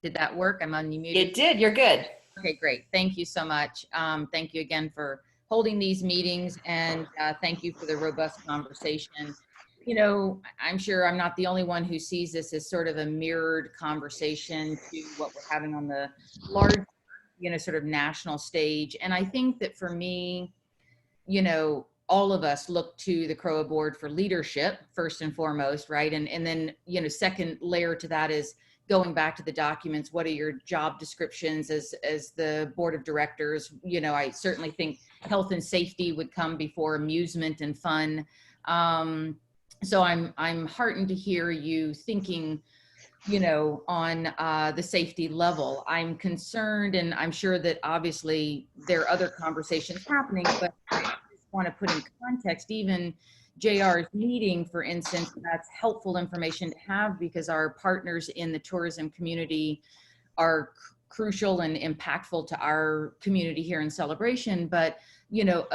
Did that work? I'm unmuted. It did. You're good. Okay, great. Thank you so much. Thank you again for holding these meetings, and thank you for the robust conversation. You know, I'm sure I'm not the only one who sees this as sort of a mirrored conversation to what we're having on the large, you know, sort of national stage. And I think that for me, you know, all of us look to the CROA board for leadership first and foremost, right? And then, you know, second layer to that is going back to the documents. What are your job descriptions as the board of directors? You know, I certainly think health and safety would come before amusement and fun. So I'm heartened to hear you thinking, you know, on the safety level. I'm concerned, and I'm sure that obviously there are other conversations happening, but I just want to put in context, even JR's meeting, for instance, that's helpful information to have because our partners in the tourism community are crucial and impactful to our community here in Celebration. But, you know,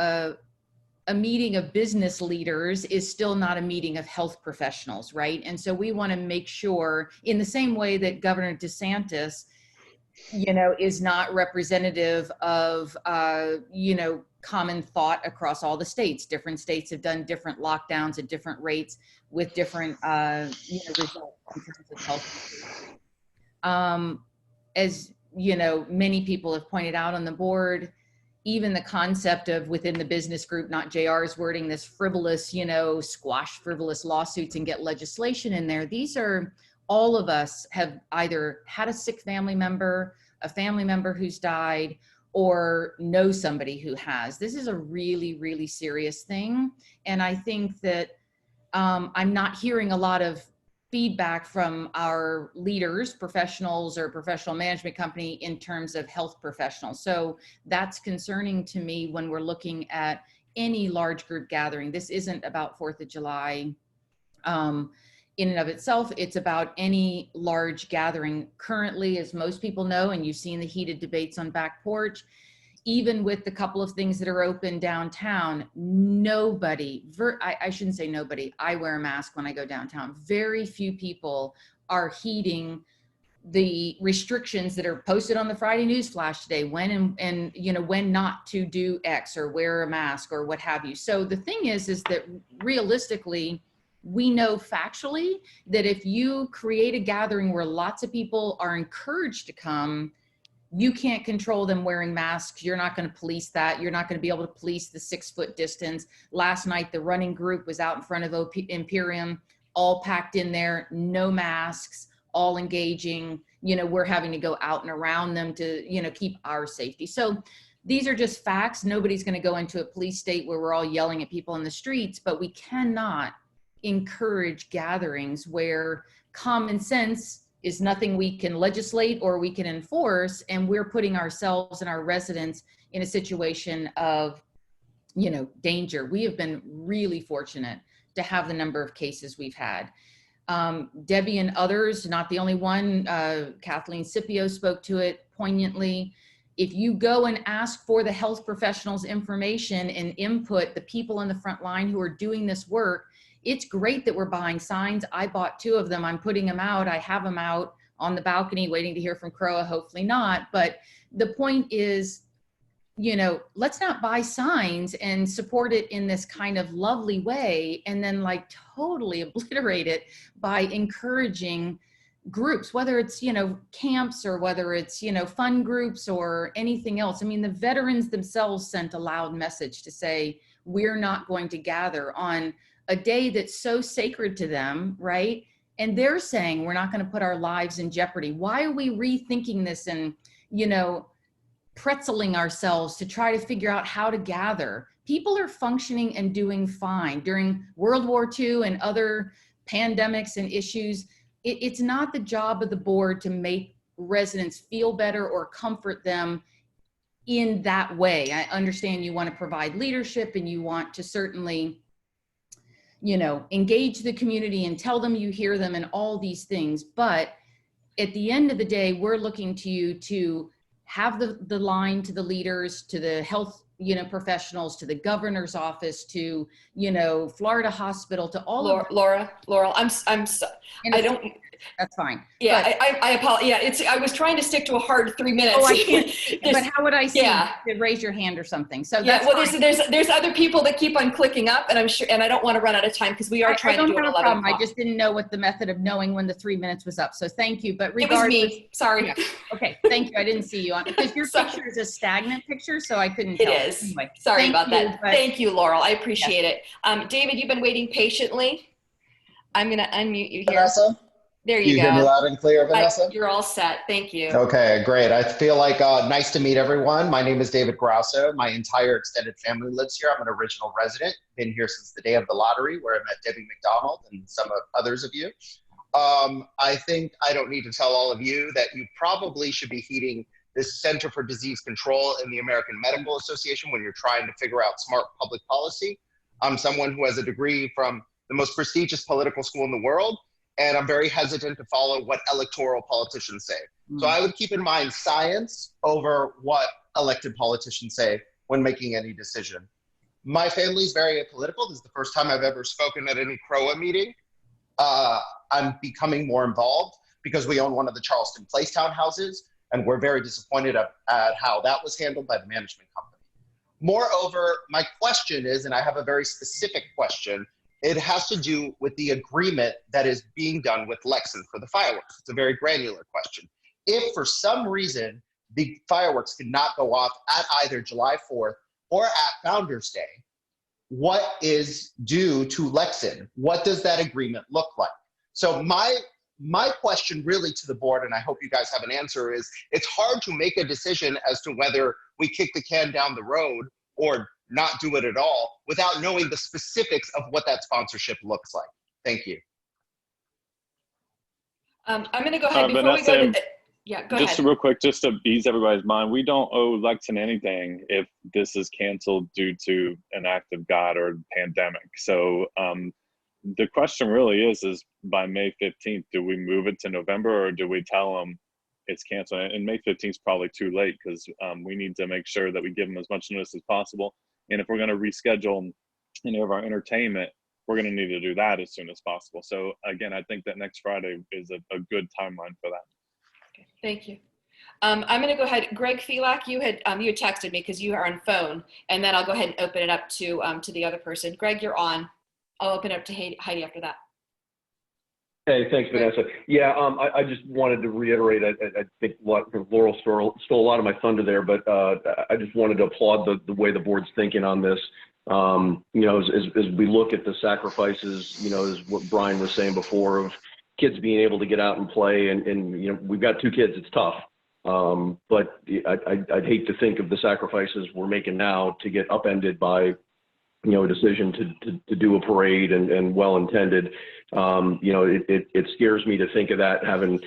a meeting of business leaders is still not a meeting of health professionals, right? And so we want to make sure, in the same way that Governor DeSantis, you know, is not representative of, you know, common thought across all the states. Different states have done different lockdowns at different rates with different, you know, results in terms of health. As, you know, many people have pointed out on the board, even the concept of within the business group, not JR's wording, this frivolous, you know, squash frivolous lawsuits and get legislation in there. These are, all of us have either had a sick family member, a family member who's died, or know somebody who has. This is a really, really serious thing. And I think that I'm not hearing a lot of feedback from our leaders, professionals or professional management company in terms of health professionals. So that's concerning to me when we're looking at any large group gathering. This isn't about 4th of July in and of itself. It's about any large gathering. Currently, as most people know, and you've seen the heated debates on Back Porch, even with the couple of things that are open downtown, nobody, I shouldn't say nobody, I wear a mask when I go downtown. Very few people are heeding the restrictions that are posted on the Friday news flash today, when and you know, when not to do X or wear a mask or what have you. So the thing is that realistically, we know factually that if you create a gathering where lots of people are encouraged to come, you can't control them wearing masks. You're not going to police that. You're not going to be able to police the 6-foot distance. Last night, the running group was out in front of Imperium, all packed in there, no masks, all engaging. You know, we're having to go out and around them to, you know, keep our safety. So these are just facts. Nobody's going to go into a police state where we're all yelling at people in the streets, but we cannot encourage gatherings where common sense is nothing we can legislate or we can enforce, and we're putting ourselves and our residents in a situation of, you know, danger. We have been really fortunate to have the number of cases we've had. Debbie and others, not the only one, Kathleen Scipio spoke to it poignantly. If you go and ask for the health professionals' information and input, the people on the front line who are doing this work, it's great that we're buying signs. I bought 2 of them. I'm putting them out. I have them out on the balcony waiting to hear from CROA, hopefully not. But the point is, you know, let's not buy signs and support it in this kind of lovely way and then like totally obliterate it by encouraging groups, whether it's, you know, camps or whether it's, you know, fun groups or anything else. I mean, the veterans themselves sent a loud message to say, we're not going to gather on a day that's so sacred to them, right? And they're saying we're not going to put our lives in jeopardy. Why are we rethinking this and, you know, pretzeling ourselves to try to figure out how to gather. People are functioning and doing fine during World War II and other pandemics and issues. It's not the job of the board to make residents feel better or comfort them in that way. I understand you want to provide leadership and you want to certainly, you know, engage the community and tell them you hear them and all these things. But at the end of the day, we're looking to you to have the line to the leaders, to the health, you know, professionals, to the governor's office, to, you know, Florida Hospital, to all of Laurel, I don't. That's fine. Yeah, But, I apologize. Yeah, I was trying to stick to a hard 3 minutes. oh, I can't. But how would I see? Yeah. You? Raise your hand or something. So Yeah, that's well, fine. there's other people that keep on clicking up, and I'm sure, and I don't want to run out of time because we are trying to do it at 11 problem. o'clock. I just didn't know what the method of knowing when the 3 minutes was up. So thank you. But It was regardless, me. Sorry. Yeah. Okay, thank you. I didn't see you on because your picture is a stagnant picture, so I couldn't It tell. is. Anyway, Sorry thank about you, that. but- Thank you, Laurel. I appreciate it. David, you've been waiting patiently. I'm going to unmute you here. Vanessa? There You you hear me go. loud and clear, Vanessa? You're all set. Thank you. Okay, great. I feel like nice to meet everyone. My name is David Grasso. My entire extended family lives here. I'm an original resident. Been here since the day of the lottery where I met Debbie McDonald and some of others of you. I think I don't need to tell all of you that you probably should be heeding this Center for Disease Control in the American Medical Association when you're trying to figure out smart public policy. I'm someone who has a degree from the most prestigious political school in the world, and I'm very hesitant to follow what electoral politicians say. So I would keep in mind science over what elected politicians say when making any decision. My family is very apolitical. This is the first time I've ever spoken at any CROA meeting. I'm becoming more involved because we own one of the Charleston Place townhouses, and we're very disappointed at how that was handled by the management company. Moreover, my question is, and I have a very specific question, it has to do with the agreement that is being done with Lexington for the fireworks. It's a very granular question. If for some reason the fireworks could not go off at either July 4th or at Founders Day, what is due to Lexington? What does that agreement look like? So my question really to the board, and I hope you guys have an answer, is it's hard to make a decision as to whether we kick the can down the road or not do it at all without knowing the specifics of what that sponsorship looks like. Thank you. I'm going to go ahead before Vanessa, we go to, yeah, go just ahead. real quick, just to ease everybody's mind, we don't owe Lexington anything if this is canceled due to an act of God or pandemic. So the question really is by May 15th, do we move it to November or do we tell them it's canceled? And May 15th is probably too late because we need to make sure that we give them as much notice as possible. And if we're going to reschedule any of our entertainment, we're going to need to do that as soon as possible. So again, I think that next Friday is a good timeline for that. Okay, thank you. I'm going to go ahead. Greg Felak, you had texted me because you are on phone, and then I'll go ahead and open it up to the other person. Greg, you're on. I'll open it up to Heidi after that. Hey, thanks, Vanessa. Yeah, I just wanted to reiterate, I think Laurel stole a lot of my thunder there, but I just wanted to applaud the way the board's thinking on this. You know, as we look at the sacrifices, you know, as what Brian was saying before of kids being able to get out and play, and you know, we've got 2 kids, it's tough. But I'd hate to think of the sacrifices we're making now to get upended by, you know, a decision to do a parade and well-intended. You know, it scares me to think of that having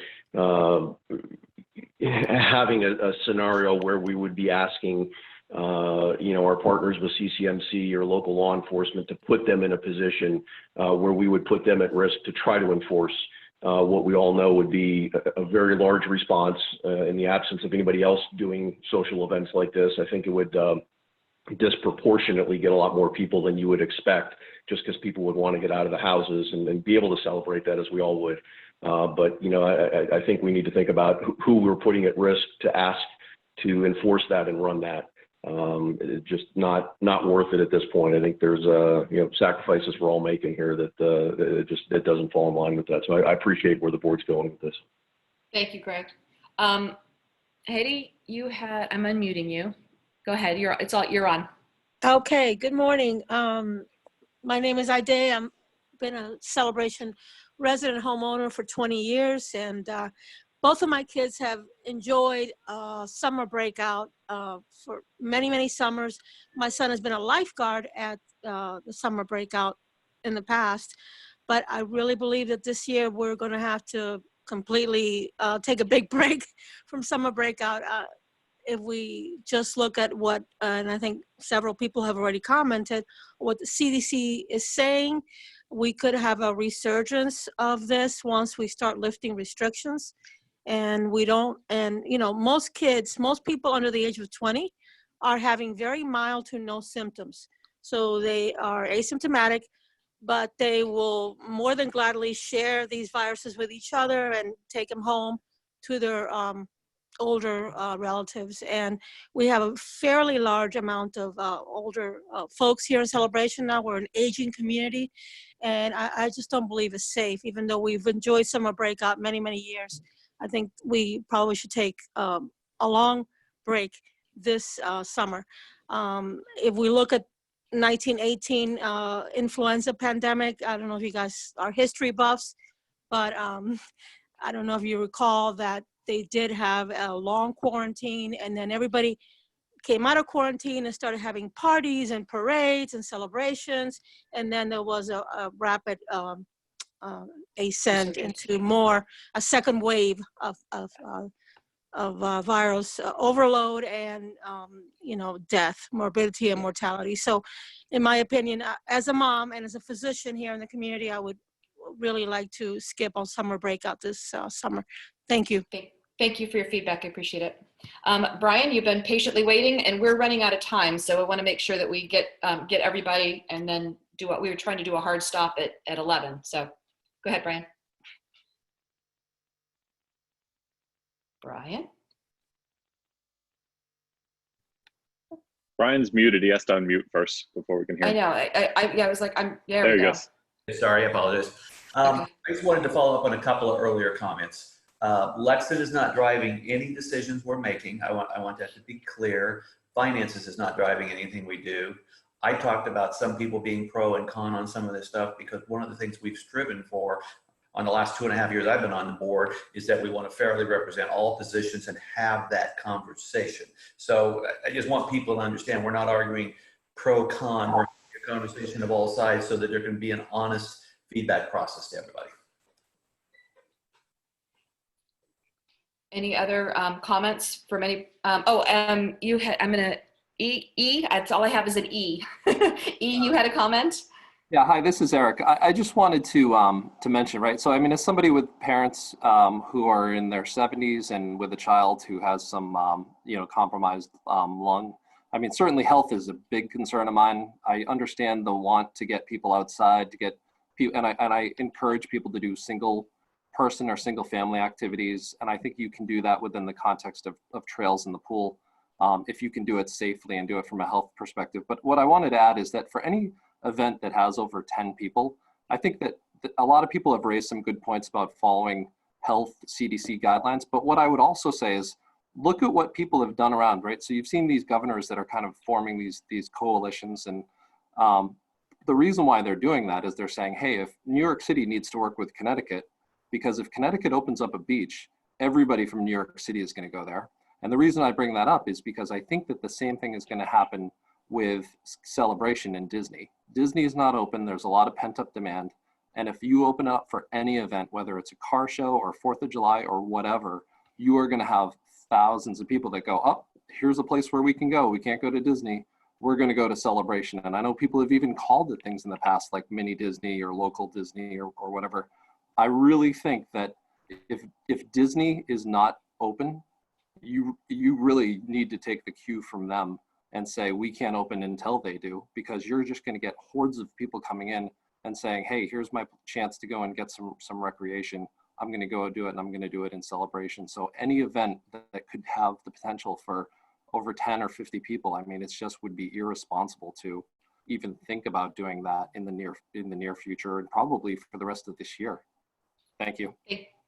a scenario where we would be asking, you know, our partners with CCMC or local law enforcement to put them in a position where we would put them at risk to try to enforce what we all know would be a very large response in the absence of anybody else doing social events like this. I think it would disproportionately get a lot more people than you would expect, just because people would want to get out of the houses and be able to celebrate that as we all would. But, you know, I think we need to think about who we're putting at risk to ask to enforce that and run that. It's just not worth it at this point. I think there's you know, sacrifices we're all making here that it doesn't fall in line with that. So I appreciate where the board's going with this. Thank you, Greg. Heidi, I'm unmuting you. Go ahead. You're on. Okay. Good morning. My name is Ida. I've been a Celebration resident homeowner for 20 years, and both of my kids have enjoyed summer breakout for many, many summers. My son has been a lifeguard at the summer breakout in the past, but I really believe that this year we're going to have to completely take a big break from summer breakout. If we just look at what, and I think several people have already commented, what the CDC is saying, we could have a resurgence of this once we start lifting restrictions. And we don't, and you know, most kids, most people under the age of 20 are having very mild to no symptoms. So they are asymptomatic, but they will more than gladly share these viruses with each other and take them home to their older relatives. And we have a fairly large amount of older folks here in Celebration now. We're an aging community, and I just don't believe it's safe, even though we've enjoyed summer breakout many, many years. I think we probably should take a long break this summer. If we look at 1918 influenza pandemic, I don't know if you guys are history buffs, but I don't know if you recall that they did have a long quarantine, and then everybody came out of quarantine and started having parties and parades and celebrations, and then there was a rapid ascent into a second wave of virus overload and you know, death, morbidity and mortality. So in my opinion, as a mom and as a physician here in the community, I would really like to skip on summer breakout this summer. Thank you. Thank you for your feedback. I appreciate it. Brian, you've been patiently waiting, and we're running out of time, so I want to make sure that we get everybody and then do what we were trying to do, a hard stop at 11. So go ahead, Brian. Brian? Brian's muted. He has to unmute first before we can hear him. I know. I was like, there he goes. Sorry, I apologize. I just wanted to follow up on a couple of earlier comments. Lexington is not driving any decisions we're making. I want that to be clear. Finances is not driving anything we do. I talked about some people being pro and con on some of this stuff because one of the things we've striven for on the last 2.5 years I've been on the board is that we want to fairly represent all positions and have that conversation. So I just want people to understand we're not arguing pro-con, we're having a conversation of all sides so that there can be an honest feedback process to everybody. Any other comments from any? You had. I'm gonna E. That's all I have is an E. E, you had a comment. Yeah. Hi, this is Eric. I just wanted to mention, right. So I mean, as somebody with parents who are in their 70s and with a child who has some compromised lung, I mean, certainly health is a big concern of mine. I understand the want to get people outside, to get people, and I encourage people to do single person or single family activities. And I think you can do that within the context of trails in the pool if you can do it safely and do it from a health perspective. But what I wanted to add is that for any event that has over 10 people, I think that a lot of people have raised some good points about following health CDC guidelines. But what I would also say is look at what people have done around, right? So you've seen these governors that are kind of forming these coalitions, and the reason why they're doing that is they're saying, hey, if New York City needs to work with Connecticut, because if Connecticut opens up a beach, everybody from New York City is going to go there. And the reason I bring that up is because I think that the same thing is going to happen with Celebration in Disney. Disney is not open. There's a lot of pent-up demand. And if you open up for any event, whether it's a car show or 4th of July or whatever, you are going to have thousands of people that go, oh, here's a place where we can go. We can't go to Disney. We're going to go to Celebration. And I know people have even called it things in the past, like mini Disney or local Disney or whatever. I really think that if Disney is not open, you really need to take the cue from them and say, we can't open until they do, because you're just going to get hordes of people coming in and saying, hey, here's my chance to go and get some recreation. I'm going to go do it, and I'm going to do it in Celebration. So any event that could have the potential for over 10 or 50 people, I mean, it's just would be irresponsible to even think about doing that in the near future, and probably for the rest of this year. Thank you.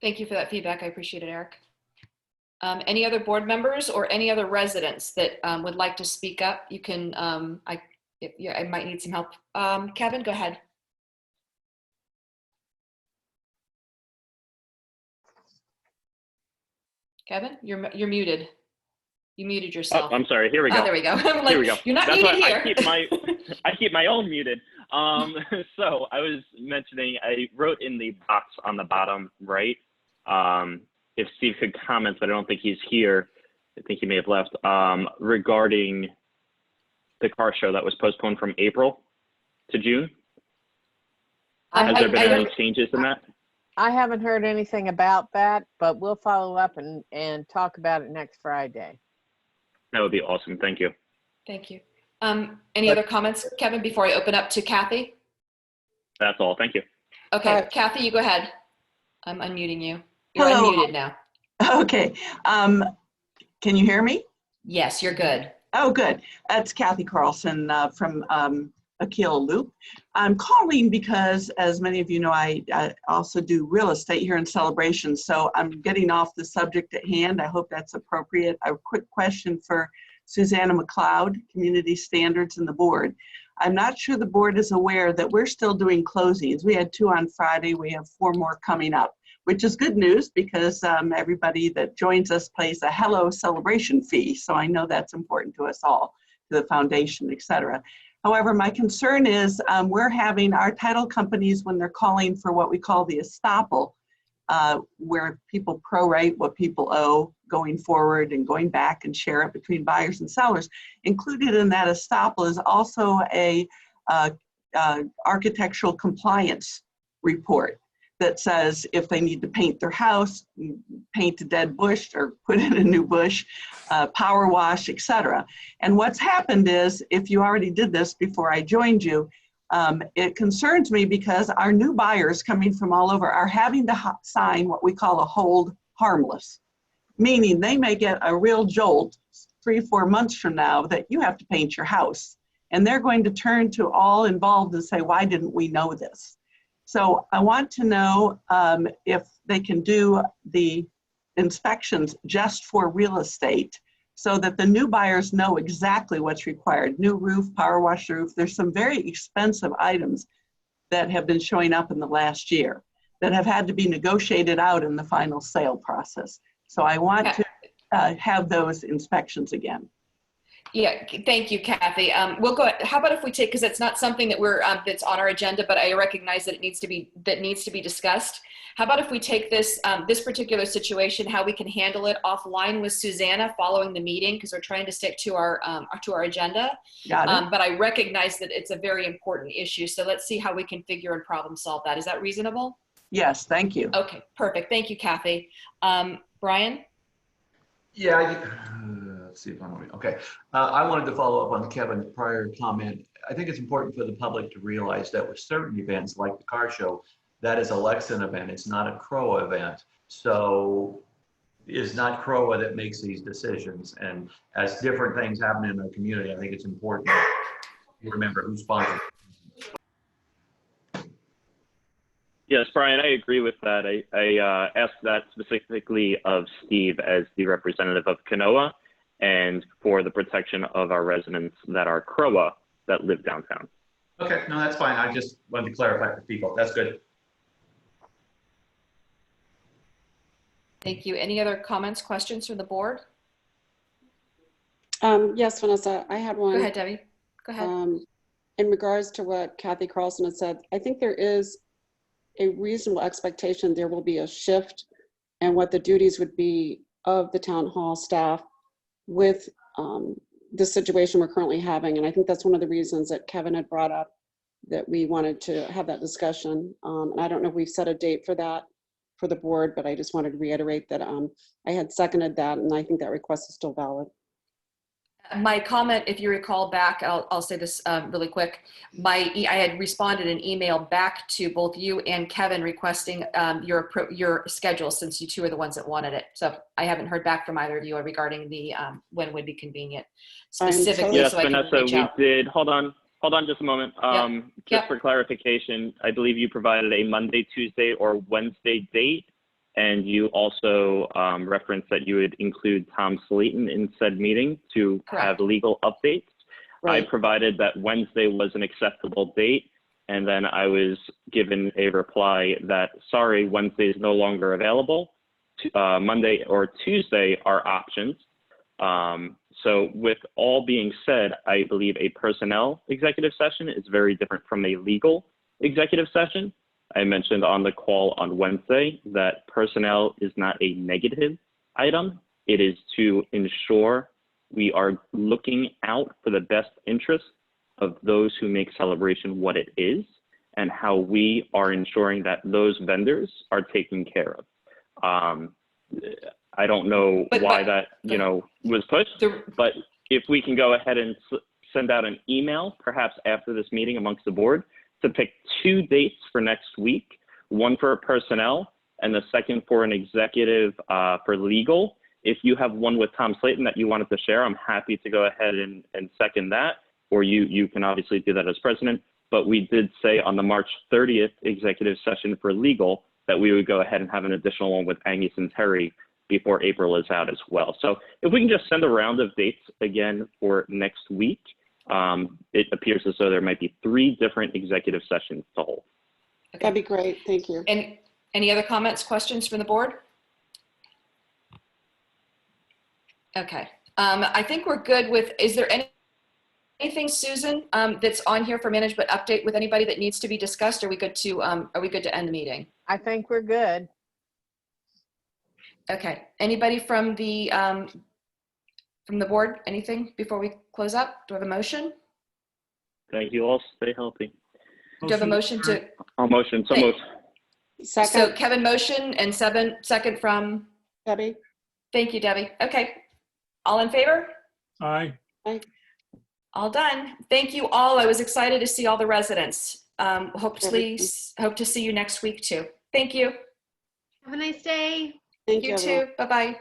Thank you for that feedback. I appreciate it, Eric. Any other board members or any other residents that would like to speak up? You can, I might need some help. Kevin, go ahead. Kevin, you're muted. You muted Oh, yourself. I'm sorry. Here we go. Oh, there we go. I'm like, Here we go. You're not That's muted why here. I keep my own muted. So I was mentioning, I wrote in the box on the bottom right, if Steve could comment, but I don't think he's here. I think he may have left, regarding the car show that was postponed from April to June. Has there been any changes in that? I haven't heard anything about that, but we'll follow up and talk about it next Friday. That would be awesome. Thank you. Thank you. Any other comments, Kevin, before I open up to Kathy? That's all. Thank you. Okay, Kathy, you go ahead. I'm unmuting you. You're Hello. unmuted now. Okay. Can you hear me? Yes, you're good. Oh, good. It's Kathy Carlson from Akil Loop. I'm calling because, as many of you know, I also do real estate here in Celebration. So I'm getting off the subject at hand. I hope that's appropriate. A quick question for Susanna McLeod, Community Standards and the board. I'm not sure the board is aware that we're still doing closings. We had 2 on Friday. We have 4 more coming up, which is good news because everybody that joins us pays a hello celebration fee. So I know that's important to us all, to the foundation, et cetera. However, my concern is we're having our title companies, when they're calling for what we call the estoppel, where people prorate what people owe going forward and going back and share it between buyers and sellers. Included in that estoppel is also a architectural compliance report that says if they need to paint their house, paint a dead bush or put in a new bush, power wash, etc. And what's happened is, if you already did this before I joined you, it concerns me because our new buyers coming from all over are having to sign what we call a hold harmless, meaning they may get a real jolt 3-4 months from now that you have to paint your house. And they're going to turn to all involved and say, why didn't we know this? So I want to know if they can do the inspections just for real estate so that the new buyers know exactly what's required. New roof, power wash roof. There's some very expensive items that have been showing up in the last year that have had to be negotiated out in the final sale process. So I want to have those inspections again. Yeah, thank you, Kathy. We'll go. How about if we take, because it's not something that we're that's on our agenda, but I recognize that it needs to be discussed. How about if we take this this particular situation, how we can handle it offline with Susanna following the meeting, because we're trying to stick to our agenda. Got it. But I recognize that it's a very important issue, so let's see how we can figure and problem solve that. Is that reasonable? Yes, thank you. Okay, perfect. Thank you, Kathy. Brian? Yeah, let's see if I'm okay. I wanted to follow up on Kevin's prior comment. I think it's important for the public to realize that with certain events like the car show, that is a Lexan event. It's not a CROA event. So it's not CROA that makes these decisions. And as different things happen in our community, I think it's important to remember who sponsors. Yes, Brian, I agree with that. I asked that specifically of Steve as the representative of CANOA and for the protection of our residents that are CROA that live downtown. Okay, no, that's fine. I just wanted to clarify for people. That's good. Thank you. Any other comments, questions from the board? Yes, Vanessa, I had one. Go ahead, Debbie. Go ahead. In regards to what Kathy Carlson had said, I think there is a reasonable expectation there will be a shift in what the duties would be of the town hall staff with the situation we're currently having. And I think that's one of the reasons that Kevin had brought up that we wanted to have that discussion. And I don't know if we've set a date for that for the board, but I just wanted to reiterate that I had seconded that, and I think that request is still valid. My comment, if you recall back, I'll say this really quick. I had responded an email back to both you and Kevin requesting your schedule, since you two are the ones that wanted it. So I haven't heard back from either of you regarding the when would be convenient specifically. Yes, so I Vanessa, can reach out. we did. Hold on just a moment. Just for clarification, I believe you provided a Monday, Tuesday, or Wednesday date. And you also referenced that you would include Tom Slayton in said meeting to have legal updates. Right. I provided that Wednesday was an acceptable date, and then I was given a reply that, sorry, Wednesday is no longer available. Monday or Tuesday are options. So with all being said, I believe a personnel executive session is very different from a legal executive session. I mentioned on the call on Wednesday that personnel is not a negative item. It is to ensure we are looking out for the best interest of those who make Celebration what it is, and how we are ensuring that those vendors are taken care of. I don't know why that, was pushed, but if we can go ahead and send out an email, perhaps after this meeting amongst the board, to pick 2 dates for next week, one for personnel and the second for an executive for legal. If you have one with Tom Slayton that you wanted to share, I'm happy to go ahead and second that, or you can obviously do that as president. But we did say on the March 30th executive session for legal that we would go ahead and have an additional one with Angus and Terry before April is out as well. So if we can just send a round of dates again for next week, it appears as though there might be 3 different executive sessions to hold. Okay. That'd be great. Thank you. And any other comments, questions from the board? Okay. I think we're good with, is there anything, Susan, that's on here for management update with anybody that needs to be discussed? Are we good to end the meeting? I think we're good. Okay. Anybody from the board, anything before we close up? Do I have a motion? Thank you all. Stay healthy. Do you have a motion to? I'll motion. So moved. Second. So Kevin motion and second from Debbie. Thank you, Debbie. Okay. All in favor? Aye. Aye. All done. Thank you all. I was excited to see all the residents. Hope to see you next week too. Thank you. Have a nice day. Thank You you. too. Bye-bye.